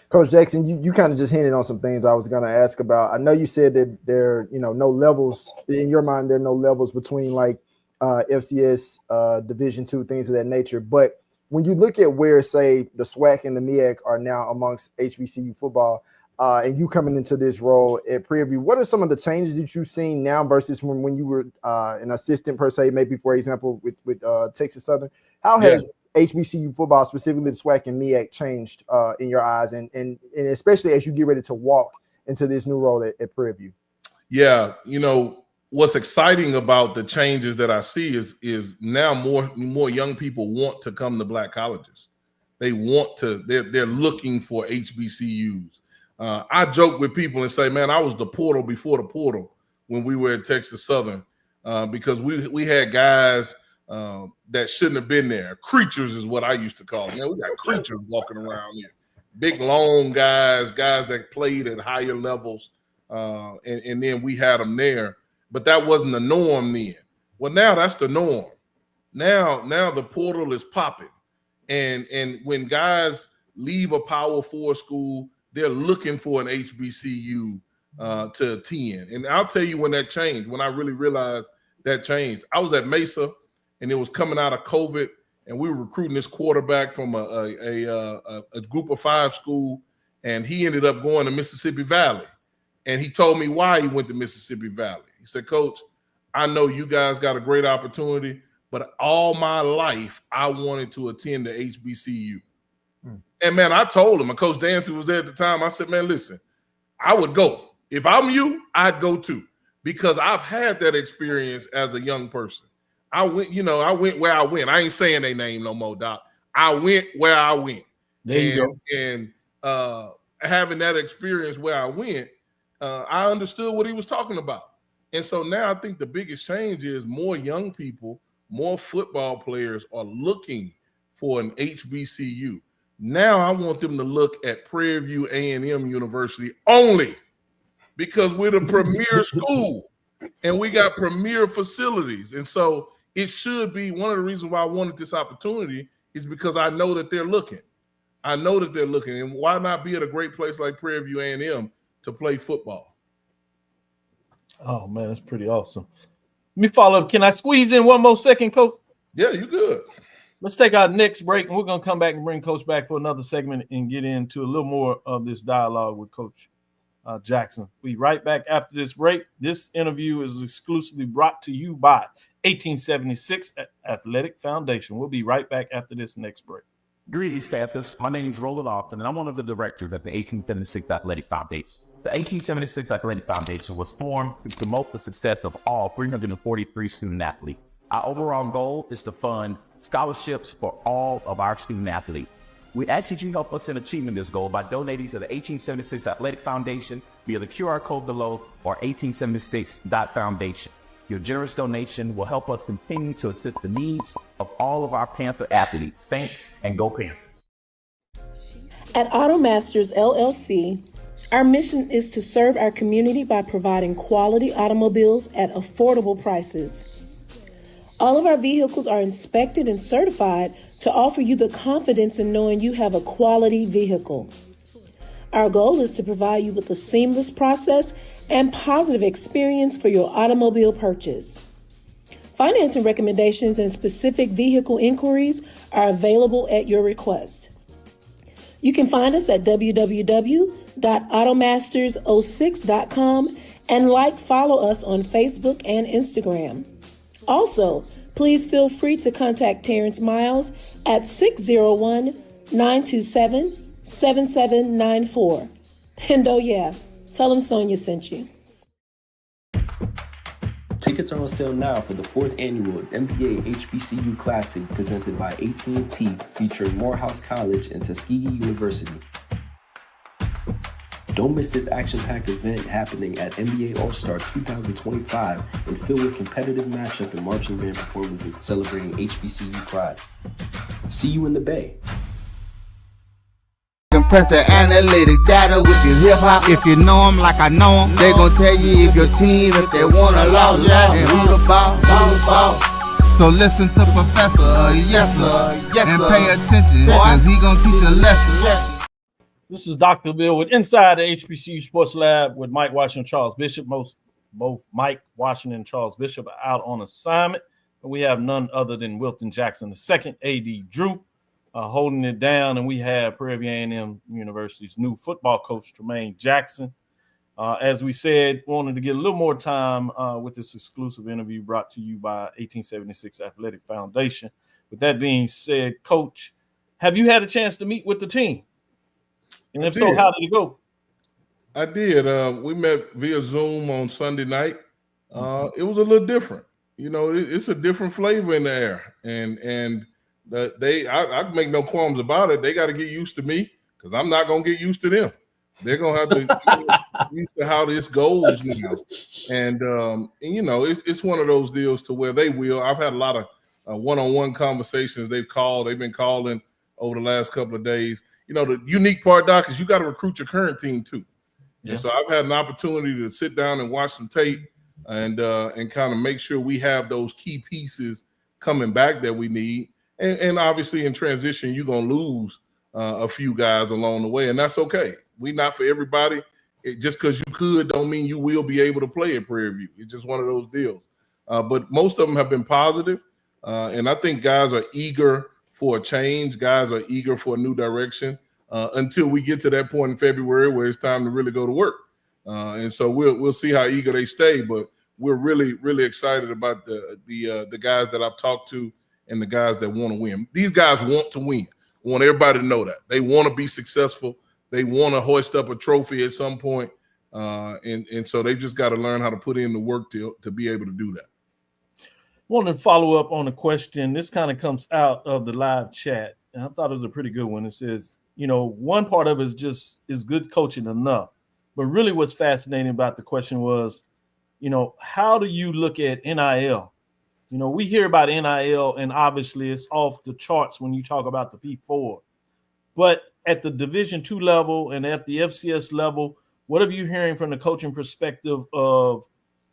C: Coach Jackson, you kind of just hinted on some things I was going to ask about. I know you said that there, no levels in your mind. There are no levels between like FCS, Division II, things of that nature. But when you look at where, say, the SWAC and the MEAC are now amongst HBCU football, and you coming into this role at Prairie, what are some of the changes that you've seen now versus when you were an assistant per se, maybe for example with Texas Southern? How has HBCU football, specifically the SWAC and MEAC, changed in your eyes, and especially as you get ready to walk into this new role at Prairie View? Yeah, what's exciting about the changes that I see is now more young people want to come to black colleges. They want to. They're looking for HBCUs. I joke with people and say, man, I was the portal before the portal when we were at Texas Southern because we had guys that shouldn't have been there. Creatures is what I used to call them. Man, we got creatures walking around here. Big, long guys that played at higher levels, and then we had them there. But that wasn't the norm then. Well, now that's the norm. Now the portal is popping. And when guys leave a Power 4 school, they're looking for an HBCU to attend. And I'll tell you when that changed, when I really realized that changed. I was at Mesa, and it was coming out of COVID, and we were recruiting this quarterback from a group of 5 school, and he ended up going to Mississippi Valley. And he told me why he went to Mississippi Valley. He said, Coach, I know you guys got a great opportunity, but all my life I wanted to attend the HBCU. And, man, I told him, and Coach Dancy was there at the time, I said, man, listen, I would go. If I'm you, I'd go too, because I've had that experience as a young person. I went where I went. I ain't saying their name no more, Doc. I went where I went.
B: There you go.
H: And having that experience where I went, I understood what he was talking about. And so now I think the biggest change is more young people, more football players are looking for an HBCU. Now I want them to look at Prairie View A&M University only because we're the premier school. and we got premier facilities. And so it should be one of the reasons why I wanted this opportunity is because I know that they're looking. I know that they're looking. And why not be at a great place like Prairie View A&M to play football?
B: Oh, man, that's pretty awesome. Let me follow up. Can I squeeze in one more second, Coach?
H: Yeah, you good.
B: Let's take our next break, and we're going to come back and bring Coach back for another segment and get into a little more of this dialogue with Coach Jackson. We'll be right back after this break. This interview is exclusively brought to you by 1876 Athletic Foundation. We'll be right back after this next break.
E: Greetings, Panthers. My name is Roland Austin, and I'm one of the directors at the 1876 Athletic Foundation. The 1876 Athletic Foundation was formed to promote the success of all 343 student athletes. Our overall goal is to fund scholarships for all of our student athletes. We ask that you help us in achieving this goal by donating to the 1876 Athletic Foundation via the QR code below or 1876.foundation. Your generous donation will help us continue to assist the needs of all of our Panther athletes. Thanks, and go Panthers.
F: At Automasters LLC, our mission is to serve our community by providing quality automobiles at affordable prices. All of our vehicles are inspected and certified to offer you the confidence in knowing you have a quality vehicle. Our goal is to provide you with a seamless process and positive experience for your automobile purchase. Financing recommendations and specific vehicle inquiries are available at your request. You can find us at www.automasters06.com and follow us on Facebook and Instagram. Also, please feel free to contact Terrence Miles at 601-927-7794. And oh yeah, tell him Sonia sent you.
G: Tickets are on sale now for the 4th annual NBA HBCU Classic presented by AT&T featuring Morehouse College and Tuskegee University. Don't miss this action-packed event happening at NBA All-Star 2025 and filled with competitive matchup and marching band performances celebrating HBCU pride. See you in the Bay.
A: Compress the analytic data with your hip-hop. If you know them like I know them, they gon' tell you if your team, if they want to lose, and who the ball. So listen to Professor, yes sir, and pay attention, cause he gon' teach a lesson.
B: This is Dr. Bill with Inside the HBCU Sports Lab with Mike Washington and Charles Bishop. Both Mike Washington and Charles Bishop are out on assignment. But we have none other than Wilton Jackson, the second AD Drew, holding it down. And we have Prairie View A&M University's new football coach, Tremaine Jackson. As we said, wanted to get a little more time with this exclusive interview brought to you by 1876 Athletic Foundation. With that being said, Coach, have you had a chance to meet with the team? And if so, how did it go?
H: I did. We met via Zoom on Sunday night. It was a little different. You know, it's a different flavor in the air. And I make no qualms about it. They got to get used to me because I'm not going to get used to them. They're going to have to get used to how this goes now. And you know, it's one of those deals to where they will. I've had a lot of one-on-one conversations they've been calling over the last couple of days. You know, the unique part, Doc, is you got to recruit your current team too. Yeah. And so I've had an opportunity to sit down and watch some tape and kind of make sure we have those key pieces coming back that we need. And obviously in transition, you're going to lose a few guys along the way, and that's okay. We're not for everybody. Just because you could don't mean you will be able to play at Prairie View. It's just one of those deals. But most of them have been positive, and I think guys are eager for a change. Guys are eager for a new direction until we get to that point in February where it's time to really go to work. And so we'll see how eager they stay. But we're really, really excited about the guys that I've talked to and the guys that want to win. These guys want to win. I want everybody to know that. They want to be successful. They want to hoist up a trophy at some point. And so they just got to learn how to put in the work to be able to do that.
B: Want to follow up on a question. This kind of comes out of the live chat, and I thought it was a pretty good one. It says, you know, one part of it is good coaching enough, but really what's fascinating about the question was, you know, how do you look at NIL? You know, we hear about NIL, and obviously it's off the charts when you talk about the P4, but at the Division II level and at the FCS level, what are you hearing from the coaching perspective of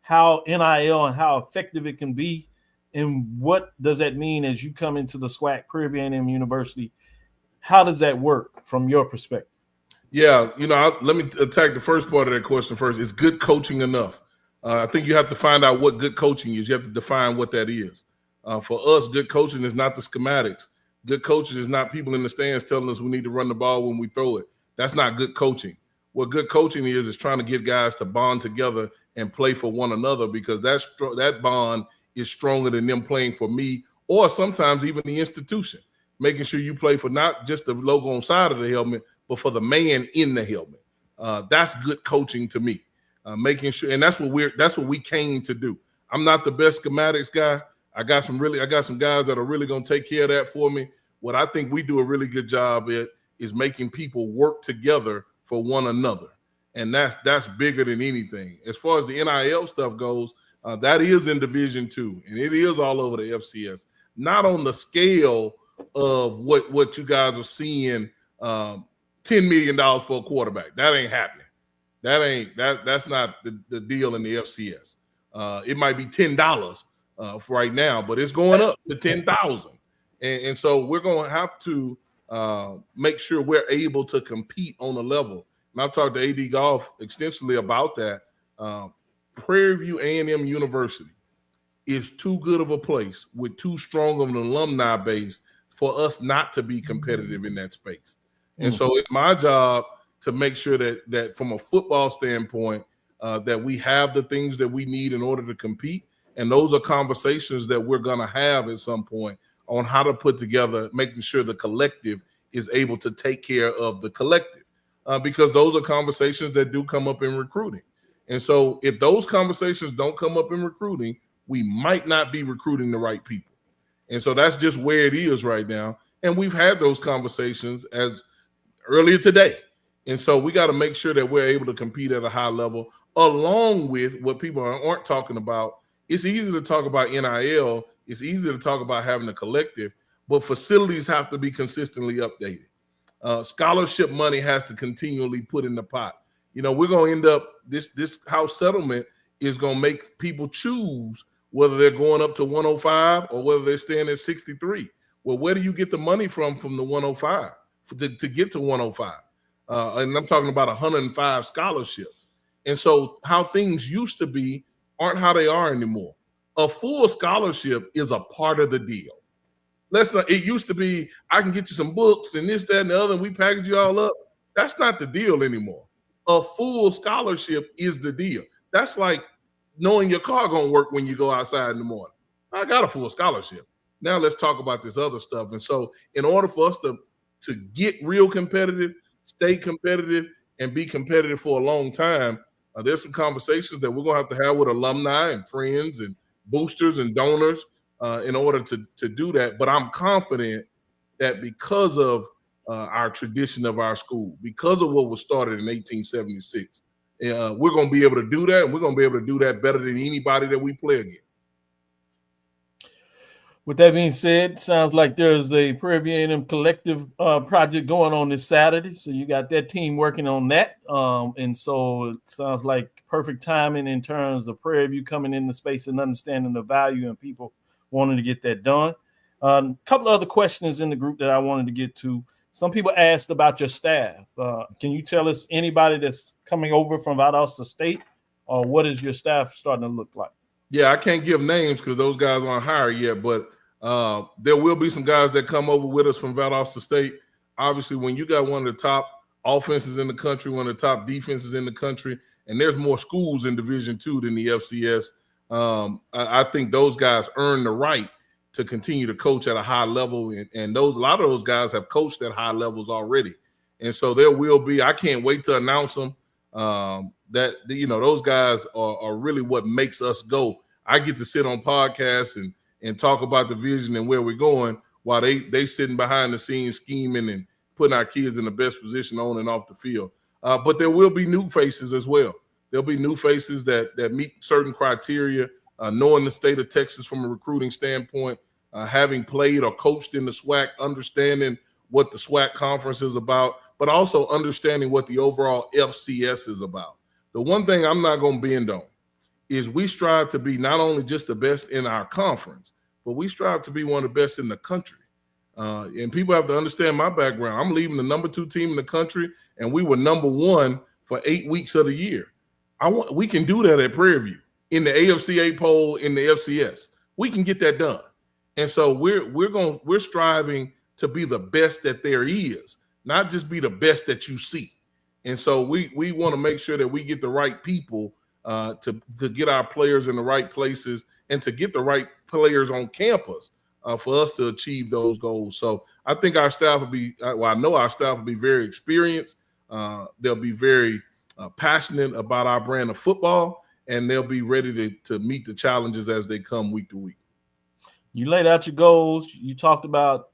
B: how NIL and how effective it can be, and what does that mean as you come into the SWAC, Prairie A&M University? How does that work from your perspective?
H: Yeah, let me attack the first part of that question first. Is good coaching enough? I think you have to find out what good coaching is. You have to define what that is. For us, good coaching is not the schematics. Good coaching is not people in the stands telling us we need to run the ball when we throw it. That's not good coaching. What good coaching is trying to get guys to bond together and play for one another, because that bond is stronger than them playing for me or sometimes even the institution. Making sure you play for not just the logo on side of the helmet, but for the man in the helmet. That's good coaching to me. Making sure, and that's what we came to do. I'm not the best schematics guy. I got some guys that are really going to take care of that for me. What I think we do a really good job at is making people work together for one another. And that's bigger than anything. As far as the NIL stuff goes, that is in Division II, and it is all over the FCS. Not on the scale of what you guys are seeing, $10 million for a quarterback. That ain't happening. That's not the deal in the FCS. It might be $10 for right now, but it's going up to 10,000. And so we're going to have to make sure we're able to compete on a level. And I've talked to AD Golf extensively about that. Prairie View A&M University is too good of a place with too strong of an alumni base for us not to be competitive in that space. And so it's my job to make sure that from a football standpoint, that we have the things that we need in order to compete. And those are conversations that we're going to have at some point on how to put together, making sure the collective is able to take care of the collective, because those are conversations that do come up in recruiting. And so if those conversations don't come up in recruiting, we might not be recruiting the right people. And so that's just where it is right now. And we've had those conversations as earlier today. And so we got to make sure that we're able to compete at a high level, along with what people aren't talking about. It's easy to talk about NIL. It's easy to talk about having a collective, but facilities have to be consistently updated. Scholarship money has to continually put in the pot. We're going to end up, this house settlement is going to make people choose whether they're going up to 105 or whether they're staying at 63. Well, where do you get the money from the 105 to get to 105? And I'm talking about 105 scholarships. And so how things used to be aren't how they are anymore. A full scholarship is a part of the deal. It used to be, I can get you some books and this, that, and the other, and we package you all up. That's not the deal anymore. A full scholarship is the deal. That's like knowing your car gonna work when you go outside in the morning. I got a full scholarship. Now let's talk about this other stuff. And so in order for us to get real competitive, stay competitive, and be competitive for a long time, there's some conversations that we're going to have with alumni and friends and boosters and donors in order to do that. But I'm confident that because of our tradition of our school, because of what was started in 1876, we're going to be able to do that, and we're going to be able to do that better than anybody that we play against.
B: With that being said, sounds like there's a Prairie A&M collective project going on this Saturday. So you got that team working on that. And so it sounds like perfect timing in terms of Prairie View coming into space and understanding the value and people wanting to get that done. A couple of other questions in the group that I wanted to get to. Some people asked about your staff. Can you tell us anybody that's coming over from Valdosta State, or what is your staff starting to look like?
H: Yeah, I can't give names because those guys aren't hired yet, but there will be some guys that come over with us from Valdosta State. Obviously, when you got one of the top offenses in the country, one of the top defenses in the country, and there's more schools in Division II than the FCS, I think those guys earn the right to continue to coach at a high level, and a lot of those guys have coached at high levels already. And so there will be, I can't wait to announce them, that those guys are really what makes us go. I get to sit on podcasts and talk about the vision and where we're going while they sitting behind the scenes scheming and putting our kids in the best position on and off the field. But there will be new faces as well. There'll be new faces that meet certain criteria, knowing the state of Texas from a recruiting standpoint, having played or coached in the SWAC, understanding what the SWAC conference is about, but also understanding what the overall FCS is about. The one thing I'm not going to bend on is we strive to be not only just the best in our conference, but we strive to be one of the best in the country. And people have to understand my background. I'm leading the number 2 team in the country, and we were number 1 for 8 weeks of the year. We can do that at Prairie View in the AFCA poll, in the FCS. We can get that done. And so we're striving to be the best that there is, not just be the best that you see. And so we want to make sure that we get the right people to get our players in the right places and to get the right players on campus for us to achieve those goals. So I think our staff will be, I know our staff will be very experienced. They'll be very passionate about our brand of football, and they'll be ready to meet the challenges as they come week to week.
B: You laid out your goals. You talked about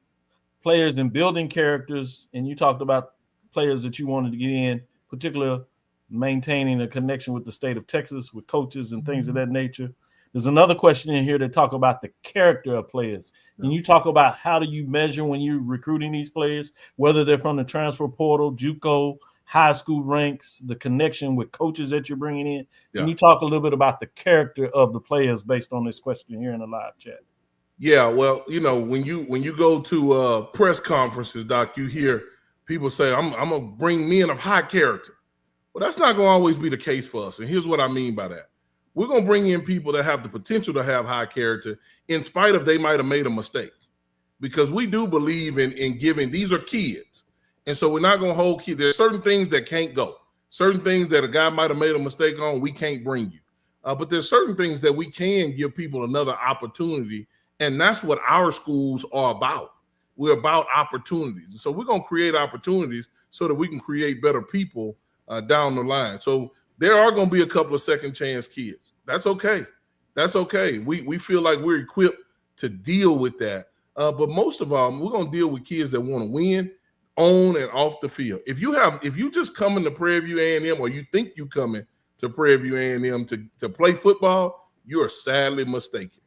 B: players and building characters, and you talked about players that you wanted to get in, particularly maintaining a connection with the state of Texas, with coaches and things of that nature. There's another question in here that talk about the character of players. And you talk about how do you measure when you're recruiting these players, whether they're from the transfer portal, JUCO, high school ranks, the connection with coaches that you're bringing in. Can you talk a little bit about the character of the players based on this question here in the live chat?
H: Yeah, well, when you go to press conferences, Doc, you hear people say, I'm going to bring men of high character. Well, that's not going to always be the case for us. And here's what I mean by that. We're going to bring in people that have the potential to have high character in spite of they might have made a mistake, because we do believe in giving. These are kids. And so we're not going to hold kids. There's certain things that can't go, certain things that a guy might have made a mistake on, we can't bring you. But there's certain things that we can give people another opportunity. And that's what our schools are about. We're about opportunities. So we're going to create opportunities so that we can create better people down the line. So there are going to be a couple of second chance kids. That's okay. That's okay. We feel like we're equipped to deal with that. But most of all, we're going to deal with kids that want to win on and off the field. If you just coming to Prairie View A&M, or you think you coming to Prairie View A&M to play football, you are sadly mistaken.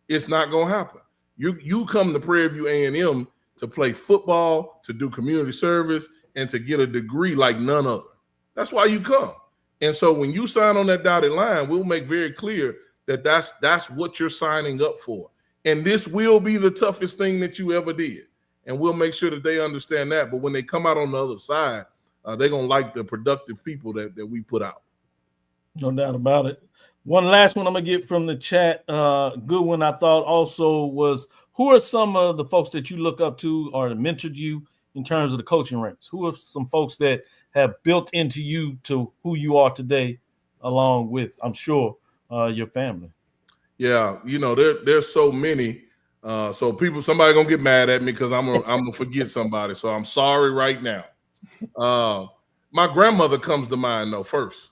H: It's not going to happen. You come to Prairie View A&M to play football, to do community service, and to get a degree like none other. That's why you come. And so when you sign on that dotted line, we'll make very clear that that's what you're signing up for. And this will be the toughest thing that you ever did. And we'll make sure that they understand that. But when they come out on the other side, they're going to like the productive people that we put out.
B: No doubt about it. One last one I'm going to get from the chat. Good one, I thought, also was, who are some of the folks that you look up to or mentored you in terms of the coaching ranks? Who are some folks that have built into you to who you are today, along with, I'm sure, your family? Yeah,
H: there's so many. So somebody gonna get mad at me because I'm gonna forget somebody. So I'm sorry right now. My grandmother comes to mind though first,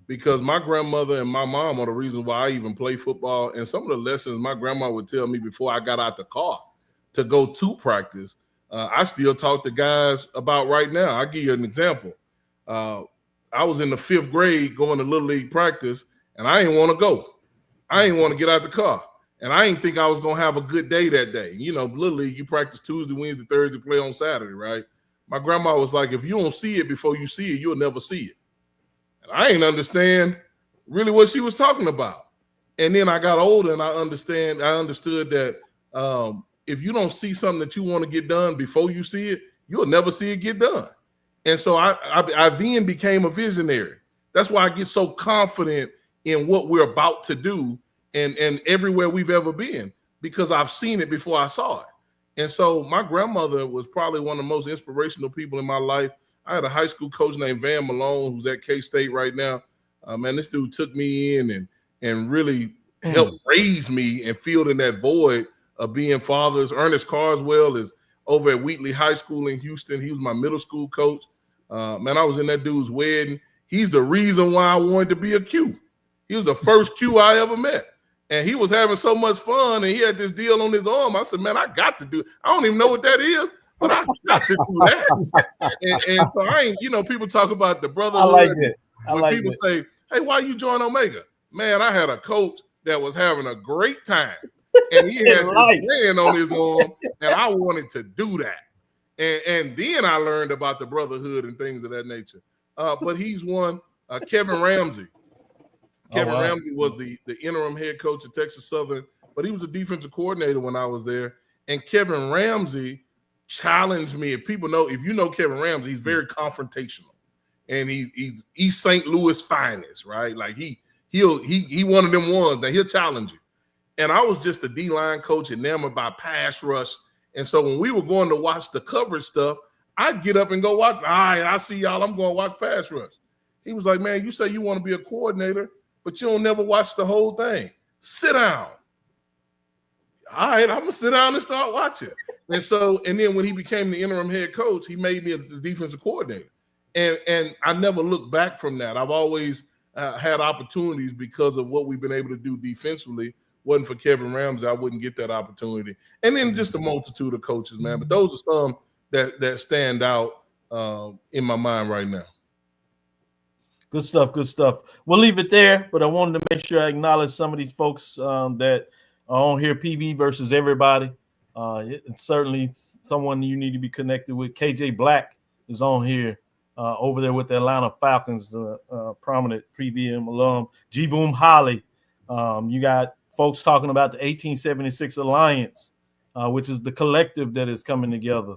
H: because my grandmother and my mom are the reason why I even play football. And some of the lessons my grandma would tell me before I got out the car to go to practice, I still talk to guys about right now. I'll give you an example. I was in the 5th grade going to Little League practice, and I didn't want to go. I didn't want to get out the car. And I didn't think I was going to have a good day that day. Little League, you practice Tuesday, Wednesday, Thursday, play on Saturday, right? My grandma was like, if you don't see it before you see it, you'll never see it. And I didn't understand really what she was talking about. And then I got older and I understood that if you don't see something that you want to get done before you see it, you'll never see it get done. And so I then became a visionary. That's why I get so confident in what we're about to do and everywhere we've ever been, because I've seen it before I saw it. And so my grandmother was probably one of the most inspirational people in my life. I had a high school coach named Van Malone, who's at K-State right now. Man, this dude took me in and really helped raise me and filled in that void of being fathers. Ernest Carswell is over at Wheatley High School in Houston. He was my middle school coach. Man, I was in that dude's wedding. He's the reason why I wanted to be a Q. He was the first Q I ever met. And he was having so much fun, and he had this deal on his arm. I said, man, I got to do it. I don't even know what that is, but I got to do that. and so I ain't, people talk about the brotherhood.
B: I like it.
H: When people say, hey, why you join Omega? Man, I had a coach that was having a great time. And he had this brand on his arm, and I wanted to do that. And then I learned about the brotherhood and things of that nature. But he's one. Kevin Ramsey. Kevin Ramsey was the interim head coach at Texas Southern, but he was a defensive coordinator when I was there. And Kevin Ramsey challenged me. If people know, if you know Kevin Ramsey, he's very confrontational, and he's East St. Louis finest, right? Like he one of them ones that he'll challenge you. And I was just a D-line coach enamored by pass rush. And so when we were going to watch the coverage stuff, I'd get up and go watch. All right, I see y'all. I'm going to watch pass rush. He was like, man, you say you want to be a coordinator, but you don't never watch the whole thing. Sit down. All right, I'm going to sit down and start watching. And then when he became the interim head coach, he made me a defensive coordinator. And I never looked back from that. I've always had opportunities because of what we've been able to do defensively. Wasn't for Kevin Ramsey, I wouldn't get that opportunity. And then just a multitude of coaches, man. But those are some that stand out in my mind right now.
B: Good stuff, good stuff. We'll leave it there, but I wanted to make sure I acknowledge some of these folks that are on here, PV versus everybody. It's certainly someone you need to be connected with. KJ Black is on here over there with the Atlanta Falcons, prominent PVM alum. G-Boom Holly. You got folks talking about the 1876 Alliance, which is the collective that is coming together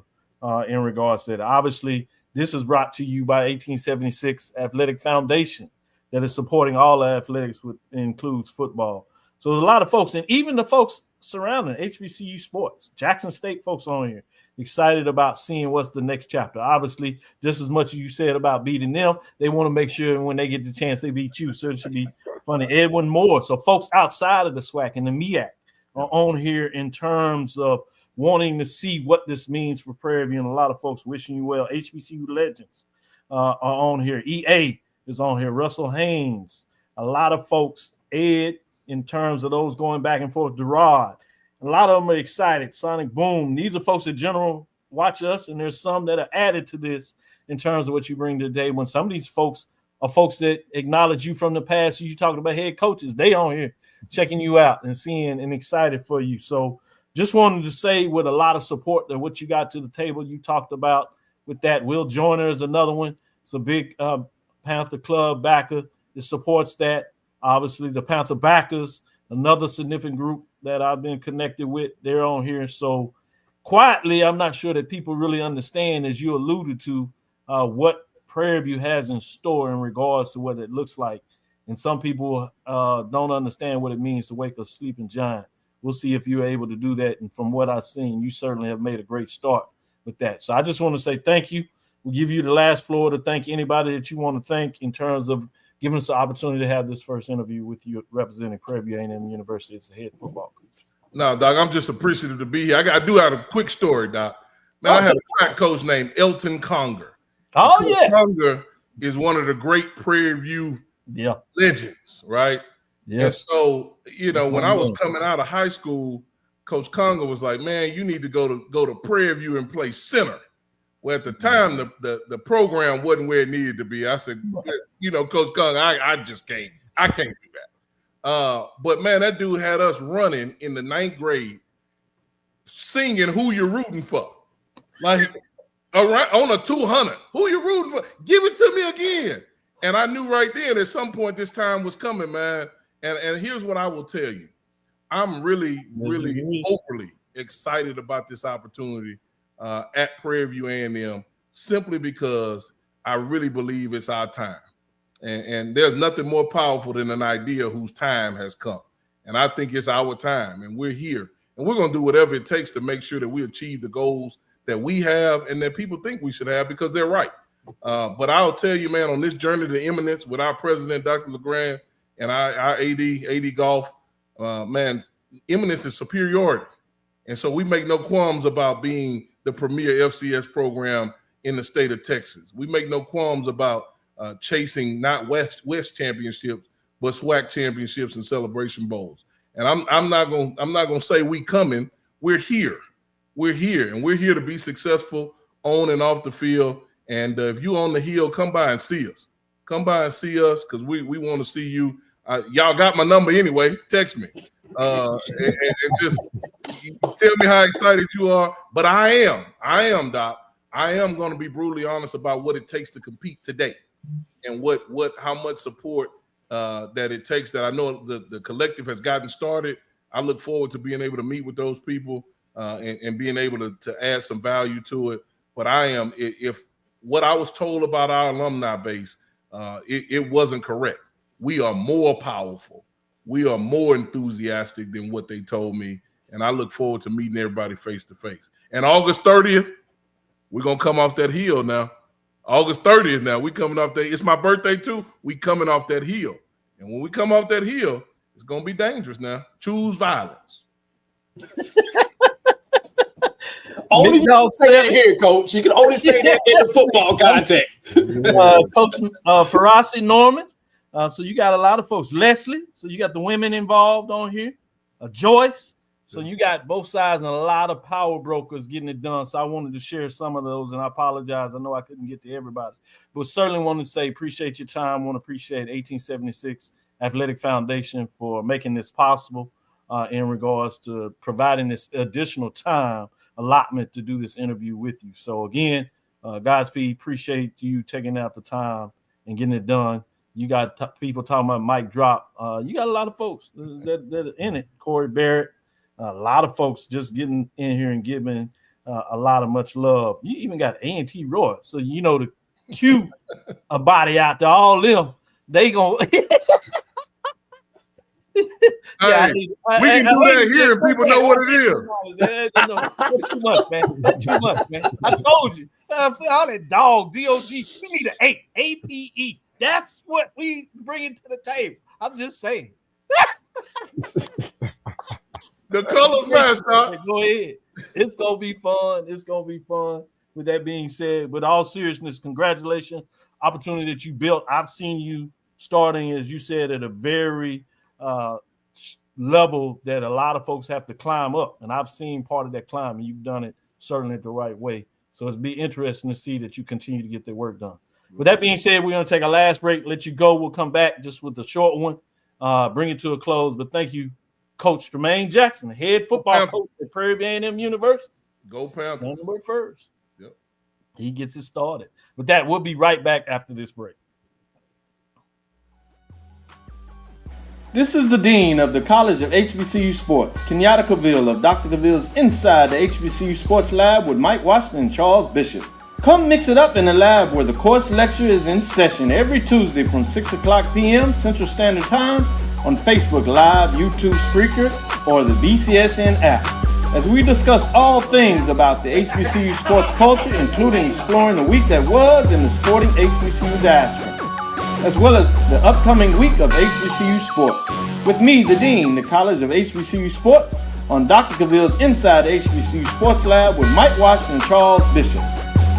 B: in regards to that. Obviously, this is brought to you by 1876 Athletic Foundation that is supporting all athletics, which includes football. So there's a lot of folks, and even the folks surrounding HBCU sports, Jackson State folks on here, excited about seeing what's the next chapter. Obviously, just as much as you said about beating them, they want to make sure when they get the chance they beat you. So it should be funny. Edwin Moore. So folks outside of the SWAC and the MEAC are on here in terms of wanting to see what this means for Prairie View, and a lot of folks wishing you well. HBCU legends are on here. EA is on here. Russell Haynes. A lot of folks. Ed, in terms of those going back and forth. Gerard. A lot of them are excited. Sonic Boom. These are folks that general watch us, and there's some that are added to this in terms of what you bring today. When some of these folks are folks that acknowledge you from the past, you talking about head coaches, they on here checking you out and seeing and excited for you. So just wanted to say with a lot of support that what you got to the table, you talked about with that. Will Joyner is another one. It's a big Panther Club backer that supports that. Obviously, the Panther backers, another significant group that I've been connected with, they're on here. So quietly, I'm not sure that people really understand, as you alluded to, what Prairie View has in store in regards to what it looks like. And some people don't understand what it means to wake a sleeping giant. We'll see if you're able to do that. And from what I've seen, you certainly have made a great start with that. So I just want to say thank you. We'll give you the last floor to thank anybody that you want to thank in terms of giving us the opportunity to have this first interview with you representing Prairie View A&M University as the head football coach.
H: No, Doc, I'm just appreciative to be here. I do have a quick story, Doc. Man, I had a track coach named Elton Conger.
B: Oh,
H: Coach
B: yeah.
H: Conger is one of the great Prairie View legends, right? Yeah. And so, when I was coming out of high school, Coach Conger was like, man, you need to go to Prairie View and play center. Well, at the time, the program wasn't where it needed to be. I said, Coach Conger, I just can't. I can't do that. But, man, that dude had us running in the 9th grade, singing Who You Rooting For. Like, around, on a 200. Who you rooting for? Give it to me again. And I knew right then at some point this time was coming, man. And here's what I will tell you. I'm really overly excited about this opportunity at Prairie View A&M simply because I really believe it's our time. And there's nothing more powerful than an idea whose time has come. And I think it's our time, and we're here. And we're going to do whatever it takes to make sure that we achieve the goals that we have and that people think we should have because they're right. But I'll tell you, man, on this journey to eminence with our president, Dr. LeGrand, and our AD Golf, man, eminence is superiority. And so we make no qualms about being the premier FCS program in the state of Texas. We make no qualms about chasing not West championships, but SWAC championships and Celebration Bowls. And I'm not gonna say we coming. We're here. We're here, and we're here to be successful on and off the field. And if you on the hill, come by and see us. Come by and see us because we want to see you. Y'all got my number anyway. Text me and just tell me how excited you are. But I am, Doc. I am going to be brutally honest about what it takes to compete today and how much support that it takes, that I know the collective has gotten started. I look forward to being able to meet with those people and being able to add some value to it. But if what I was told about our alumni base, it wasn't correct. We are more powerful. We are more enthusiastic than what they told me. And I look forward to meeting everybody face to face. And August 30th, we're going to come off that hill now. August 30th now, we coming off that. It's my birthday too. We coming off that hill. And when we come off that hill, it's going to be dangerous now. Choose violence.
D: Only you don't say that here, Coach. You can only say that in the football context.
B: Coach Ferrasi Norman. So you got a lot of folks. Leslie. So you got the women involved on here. Joyce. So you got both sides and a lot of power brokers getting it done. So I wanted to share some of those, and I apologize. I know I couldn't get to everybody, but certainly want to say appreciate your time. Want to appreciate 1876 Athletic Foundation for making this possible in regards to providing this additional time allotment to do this interview with you. So again, Godspeed. Appreciate you taking out the time and getting it done. You got people talking about mic drop. You got a lot of folks that are in it. Corey Barrett. A lot of folks just getting in here and giving a lot of much love. You even got A&T Roy. So, you know, to cue a body out to all them, they going to.
H: We can do that here and people know what it is.
B: Too much, man. That's too much, man. I told you. All that dog, DOG. We need an A, APE. That's what we bring to the table. I'm just saying.
H: The colors mascot.
B: Go ahead. It's gonna be fun. It's gonna be fun. With that being said, with all seriousness, congratulations. Opportunity that you built. I've seen you starting, as you said, at a very level that a lot of folks have to climb up. And I've seen part of that climb, and you've done it certainly the right way. So it's be interesting to see that you continue to get the work done. With that being said, we're gonna take our last break, let you go. We'll come back just with the short one, bring it to a close. But thank you, Coach Tremaine Jackson, head football coach at Prairie A&M University.
H: Go Panther.
B: First.
H: Yep.
B: He gets it started. With that, we'll be right back after this break. This is the Dean of the College of HBCU Sports, Kenyatta Cavil of Dr. Cavil's Inside the HBCU Sports Lab with Mike Washington and Charles Bishop. Come mix it up in the lab where the course lecture is in session every Tuesday from 6 o'clock p.m. Central Standard Time on Facebook Live, YouTube Spreaker, or the BCSN app, as we discuss all things about the HBCU sports culture, including exploring the week that was in the sporting HBCU diaspora, as well as the upcoming week of HBCU sports. With me, the Dean, the College of HBCU Sports, on Dr. Cavil's Inside the HBCU Sports Lab with Mike Washington and Charles Bishop.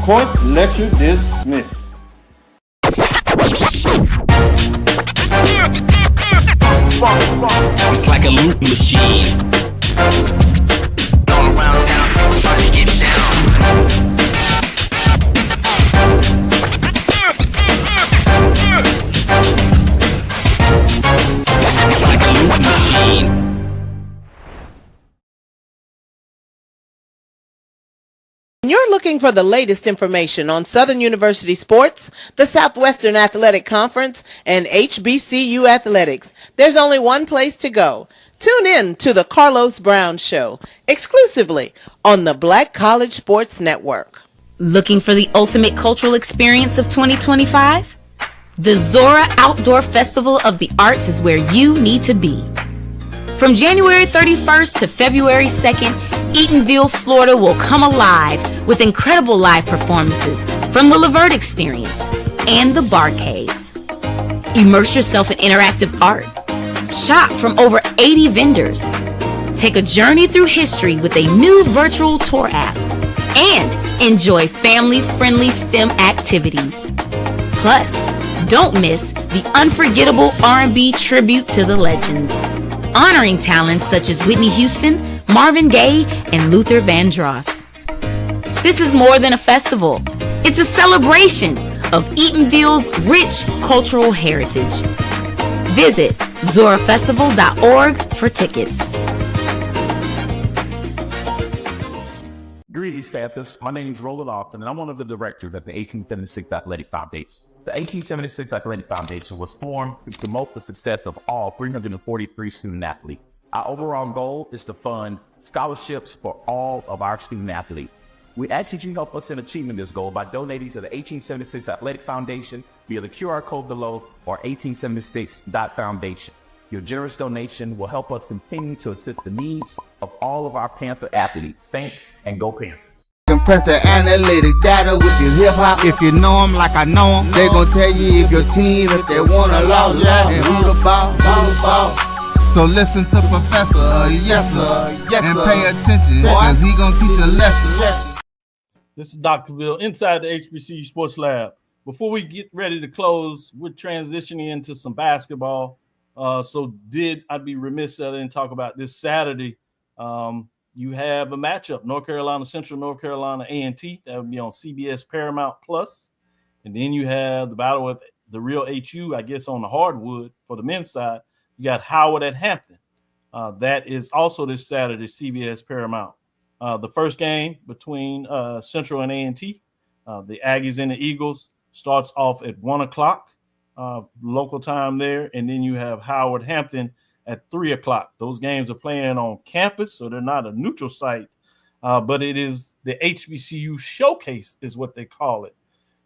B: Course lecture dismissed.
J: It's like a loop machine. All around town, trying to get down. It's like a loop machine.
K: You're looking for the latest information on Southern University sports, the Southwestern Athletic Conference, and HBCU athletics. There's only one place to go. Tune in to the Carlos Brown Show, exclusively on the Black College Sports Network.
I: Looking for the ultimate cultural experience of 2025? The Zora Outdoor Festival of the Arts is where you need to be. From January 31st to February 2nd, Eatonville, Florida will come alive with incredible live performances from the Levert Experience and the Bar Cave. Immerse yourself in interactive art. Shop from over 80 vendors. Take a journey through history with a new virtual tour app. And enjoy family-friendly STEM activities. Plus, don't miss the unforgettable R&B tribute to the legends, honoring talents such as Whitney Houston, Marvin Gaye, and Luther Vandross. This is more than a festival. It's a celebration of Eatonville's rich cultural heritage. Visit zorafestival.org for tickets.
E: Greetings, Panthers. My name is Roland Austin, and I'm one of the directors at the 1876 Athletic Foundation. The 1876 Athletic Foundation was formed to promote the success of all 343 student athletes. Our overall goal is to fund scholarships for all of our student athletes. We ask that you help us in achieving this goal by donating to the 1876 Athletic Foundation via the QR code below or 1876.foundation. Your generous donation will help us continue to assist the needs of all of our Panther athletes. Thanks, and go Panthers.
A: Compress the analytic data with your hip hop. If you know them like I know them, they gon' tell you if your team, if they wanna lose, and who the ball. So listen to Professor, yes sir, and pay attention, cause he gon' teach a lesson.
B: This is Dr. Cavil inside the HBCU Sports Lab. Before we get ready to close, we're transitioning into some basketball. I'd be remiss that I didn't talk about this Saturday. You have a matchup, North Carolina Central, North Carolina A&T. That would be on CBS Paramount Plus. And then you have the battle with the real HU, I guess, on the hardwood for the men's side. You got Howard at Hampton. That is also this Saturday, CBS Paramount. The first game between Central and A&T, the Aggies and the Eagles, starts off at 1 o'clock local time there. And then you have Howard Hampton at 3 o'clock. Those games are playing on campus, so they're not a neutral site, but it is the HBCU showcase is what they call it.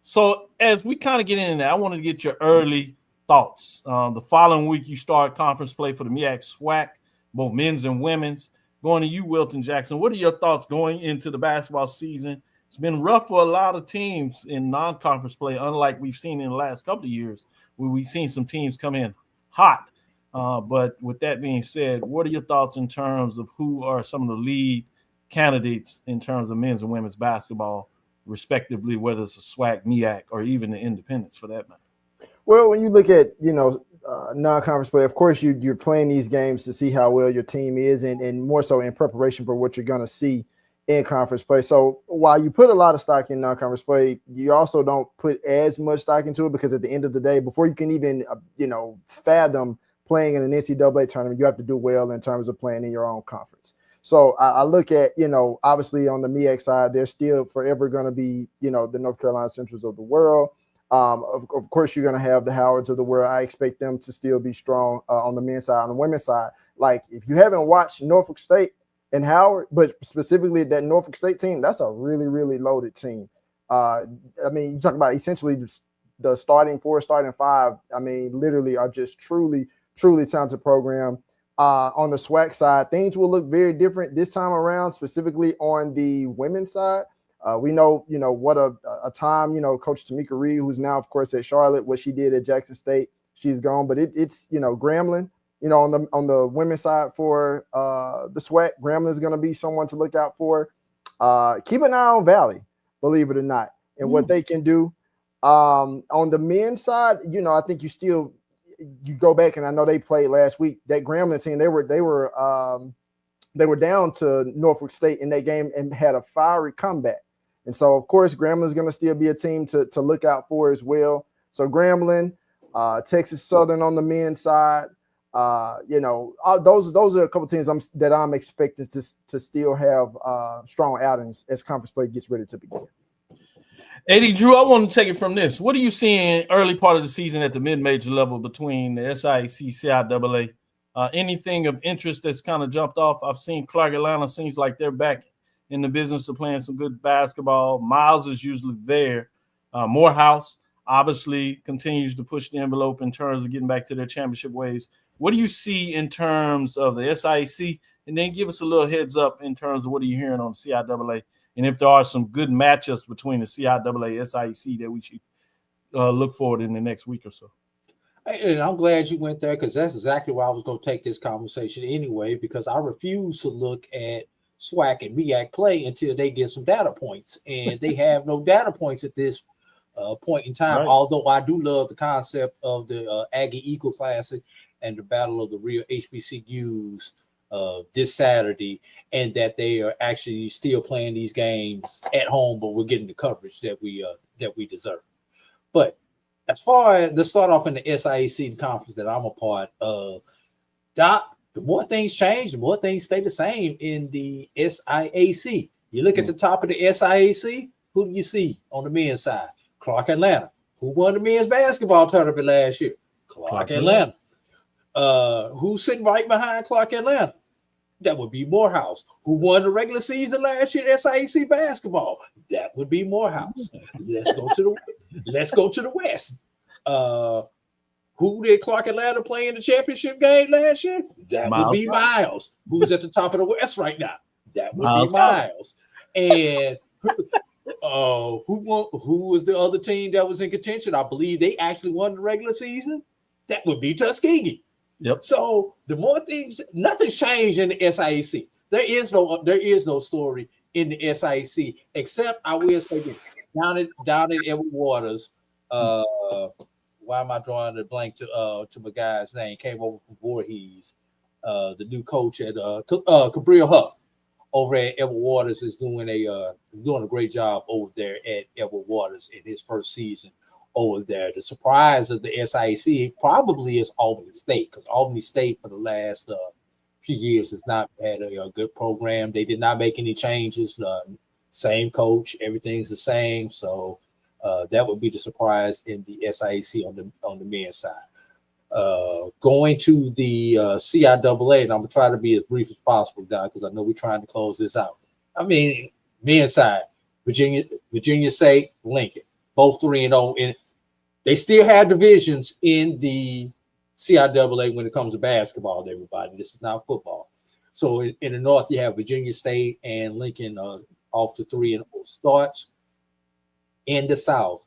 B: So as we kind of get into that, I want to get your early thoughts. The following week, you start conference play for the MEAC SWAC, both men's and women's. Going to you, Wilton Jackson, what are your thoughts going into the basketball season? It's been rough for a lot of teams in non-conference play, unlike we've seen in the last couple of years, where we've seen some teams come in hot. But with that being said, what are your thoughts in terms of who are some of the lead candidates in terms of men's and women's basketball, respectively, whether it's a SWAC, MEAC, or even the independents for that matter?
C: Well, when you look at, non-conference play, of course, you're playing these games to see how well your team is and more so in preparation for what you're going to see in conference play. So while you put a lot of stock in non-conference play, you also don't put as much stock into it because at the end of the day, before you can even, fathom playing in an NCAA tournament, you have to do well in terms of playing in your own conference. So I look at, obviously on the MEAC side, they're still forever going to be, the North Carolina Centrals of the world. Of course, you're going to have the Howards of the world. I expect them to still be strong on the men's side. On the women's side, like if you haven't watched Norfolk State and Howard, but specifically that Norfolk State team, that's a really, really loaded team. You talk about essentially the starting four, starting five, literally are just truly talented program. On the SWAC side, things will look very different this time around, specifically on the women's side. We know, what a time, Coach Tamika Reed, who's now, of course, at Charlotte, what she did at Jackson State, she's gone. But it's Grambling, on the women's side for the SWAC, Grambling is going to be someone to look out for. Keep an eye on Valley, believe it or not, and what they can do. On the men's side, I think you go back, and I know they played last week. That Grambling team, they were down to Norfolk State in that game and had a fiery comeback. And so, of course, Grambling is going to still be a team to look out for as well. So Grambling, Texas Southern on the men's side, those are a couple of teams that I'm expecting to still have strong outings as conference play gets ready to begin.
B: AD Drew, I want to take it from this. What are you seeing early part of the season at the mid-major level between the SIAC, CIAA? Anything of interest that's kind of jumped off? I've seen Clark Atlanta seems like they're back in the business of playing some good basketball. Miles is usually there. Morehouse obviously continues to push the envelope in terms of getting back to their championship ways. What do you see in terms of the SIAC? And then give us a little heads up in terms of what are you hearing on CIAA? And if there are some good matchups between the CIAA and SIAC that we should look forward in the next week or so.
D: And I'm glad you went there because that's exactly why I was going to take this conversation anyway, because I refuse to look at SWAC and MEAC play until they get some data points. And they have no data points at this point in time, although I do love the concept of the Aggie Eagle Classic and the Battle of the Real HBCUs this Saturday, and that they are actually still playing these games at home, but we're getting the coverage that we deserve. But as far as the start off in the SIAC conference that I'm a part of, Doc, the more things change, the more things stay the same in the SIAC. You look at the top of the SIAC, who do you see on the men's side? Clark Atlanta. Who won the men's basketball tournament last year? Clark Atlanta. Who's sitting right behind Clark Atlanta? That would be Morehouse. Who won the regular season last year? SIAC basketball. That would be Morehouse. Let's go to the West. Who did Clark Atlanta play in the championship game last year? That would be Miles. Who's at the top of the West right now? That would be Miles. And who was the other team that was in contention? I believe they actually won the regular season. That would be Tuskegee.
B: Yep.
D: So the more things, nothing's changed in the SIAC. There is no story in the SIAC except I will say this, down in Edward Waters. Why am I drawing a blank to my guy's name? Came over from Voorhees. The new coach at Cabrillo Huff over at Edward Waters is doing a great job over there at Edward Waters in his first season over there. The surprise of the SIAC probably is Albany State, because Albany State for the last few years has not had a good program. They did not make any changes. Same coach, everything's the same. So that would be the surprise in the SIAC on the men's side. Going to the CIAA, and I'm gonna try to be as brief as possible, Don, because I know we're trying to close this out. I mean, men's side, Virginia State, Lincoln, both 3-0, and they still have divisions in the CIAA when it comes to basketball. Everybody, this is not football. So in the North, you have Virginia State and Lincoln off to 3-0 starts. In the South,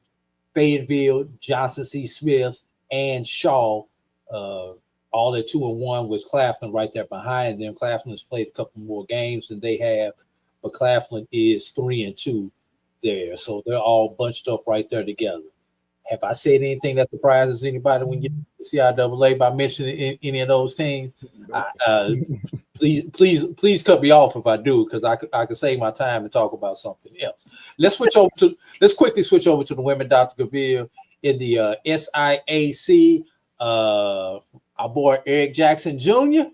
D: Fayetteville, Johnson C. Smith, and Shaw, all at 2-1 with Claflin right there behind them. Claflin has played a couple more games than they have, but Claflin is 3-2 there. So they're all bunched up right there together. Have I said anything that surprises anybody when you get to CIAA by mentioning any of those teams? Please cut me off if I do, because I could save my time and talk about something else. Let's quickly switch over to the women, Dr. Cavil, in the SIAC. Our boy Eric Jackson Jr.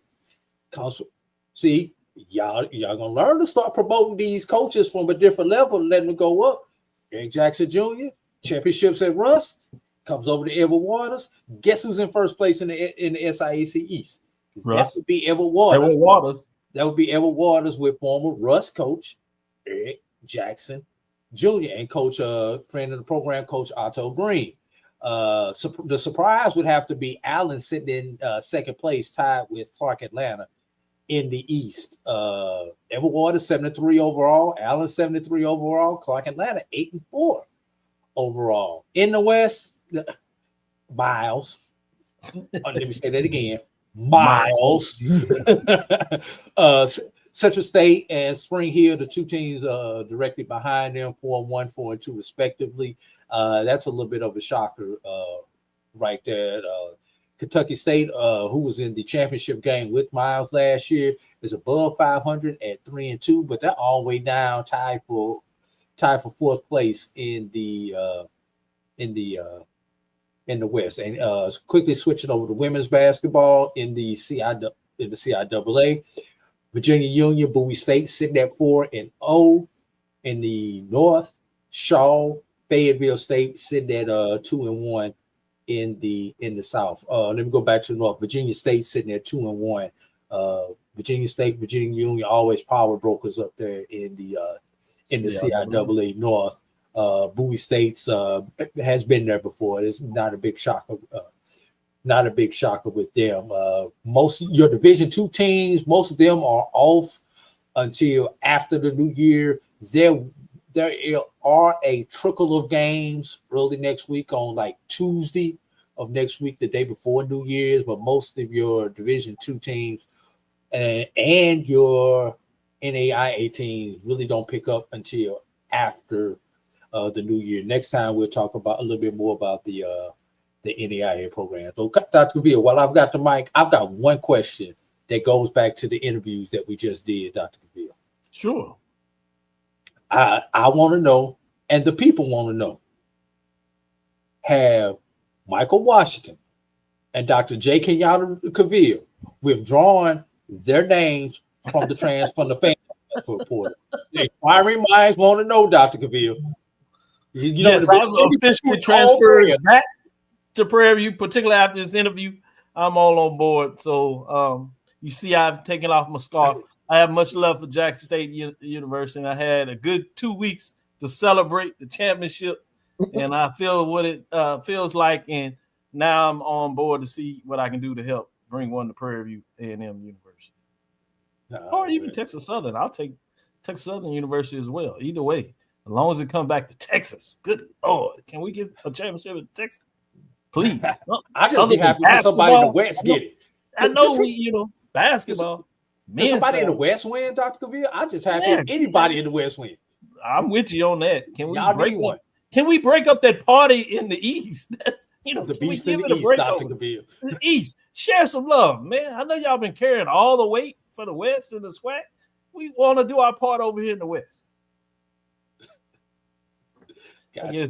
D: See, y'all gonna learn to start promoting these coaches from a different level and letting them go up. Eric Jackson Jr. championships at Rust, comes over to Edward Waters. Guess who's in first place in the SIAC East? That would be Edward Waters. That would be Edward Waters with former Rust coach Eric Jackson Jr. and coach, friend of the program, Coach Otto Green. The surprise would have to be Allen sitting in second place, tied with Clark Atlanta in the East. Edward Waters 73 overall, Allen 73 overall, Clark Atlanta 8-4 overall. In the West, Miles. Let me say that again. Miles. Central State and Spring Hill, the two teams directly behind them, 4-1, 4-2 respectively. That's a little bit of a shocker right there. Kentucky State, who was in the championship game with Miles last year, is above 500 at 3-2, but they're all the way down, tied for fourth place in the West. And quickly switching over to women's basketball in the CIAA. Virginia Union, Bowie State sitting at 4-0 in the North. Shaw, Fayetteville State sitting at 2-1 in the South. Let me go back to the North. Virginia State sitting at 2-1. Virginia State, Virginia Union, always power brokers up there in the CIAA North. Bowie State's has been there before. It's not a big shocker. Not a big shocker with them. Most of your Division II teams, most of them are off until after the new year. There are a trickle of games early next week on like Tuesday of next week, the day before New Year's, but most of your Division II teams and your NAIA teams really don't pick up until after the new year. Next time we'll talk about a little bit more about the NAIA program. So, Dr. Cavil, while I've got the mic, I've got one question that goes back to the interviews that we just did, Dr. Cavil.
B: Sure.
D: I want to know, and the people want to know, have Michael Washington and Dr. J. Kenyatta Cavil withdrawn their names from the fan report? The inquiring minds want to know, Dr. Cavil. You know,
B: Yes, I've officially transferred back to Prairie View, particularly after this interview. I'm all on board. So you see, I've taken off my scarf. I have much love for Jackson State University, and I had a good 2 weeks to celebrate the championship, and I feel what it feels like, and now I'm on board to see what I can do to help bring one to Prairie View A&M University. Or even Texas Southern. I'll take Texas Southern University as well. Either way, as long as it comes back to Texas. Good Lord. Can we get a championship in Texas? Please.
D: I just be happy when somebody in the West get it.
B: I know basketball.
D: If somebody in the West win, Dr. Cavil, I'm just happy if anybody in the West win.
B: I'm with you on that. Can we
D: Y'all
B: break
D: need one?
B: Can we break up that party in the East? That's,
D: the beast in the East, Dr. Cavil.
B: The East. Share some love, man. I know y'all been carrying all the weight for the West and the SWAC. We want to do our part over here in the West.
D: Gotcha,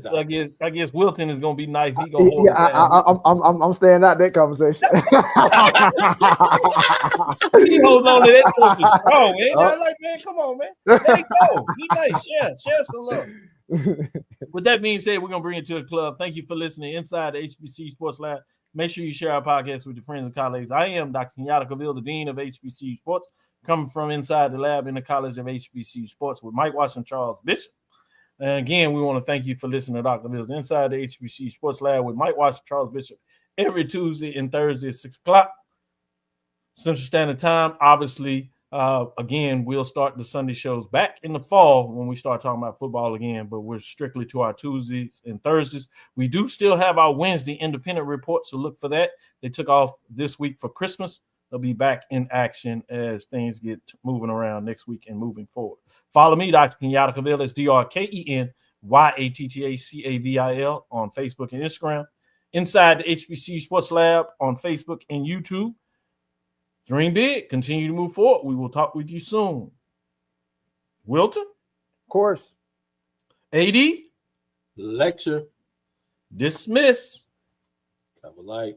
B: I guess Wilton is gonna be nice. He gonna hold
C: I'm staying out that conversation.
B: He holding on to that trophy strong, man. Like, man, come on, man. Let it go. Be nice. Share some love. With that being said, we're gonna bring it to a club. Thank you for listening inside the HBCU Sports Lab. Make sure you share our podcast with your friends and colleagues. I am Dr. Kenyatta Cavil, the Dean of HBCU Sports, coming from inside the lab in the College of HBCU Sports with Mike Watson, Charles Bishop. And again, we want to thank you for listening to Dr. Cavill's Inside the HBCU Sports Lab with Mike Watson, Charles Bishop every Tuesday and Thursday at 6 o'clock Central Standard Time. Obviously, again, we'll start the Sunday shows back in the fall when we start talking about football again, but we're strictly to our Tuesdays and Thursdays. We do still have our Wednesday independent report, so look for that. They took off this week for Christmas. They'll be back in action as things get moving around next week and moving forward. Follow me, Dr. Kenyatta Cavil. That's DrKenyattacavil on Facebook and Instagram. Inside the HBCU Sports Lab on Facebook and YouTube. Dream big. Continue to move forward. We will talk with you soon. Wilton?
C: Of course.
B: AD?
D: Lecture.
B: Dismiss.
D: Have a light.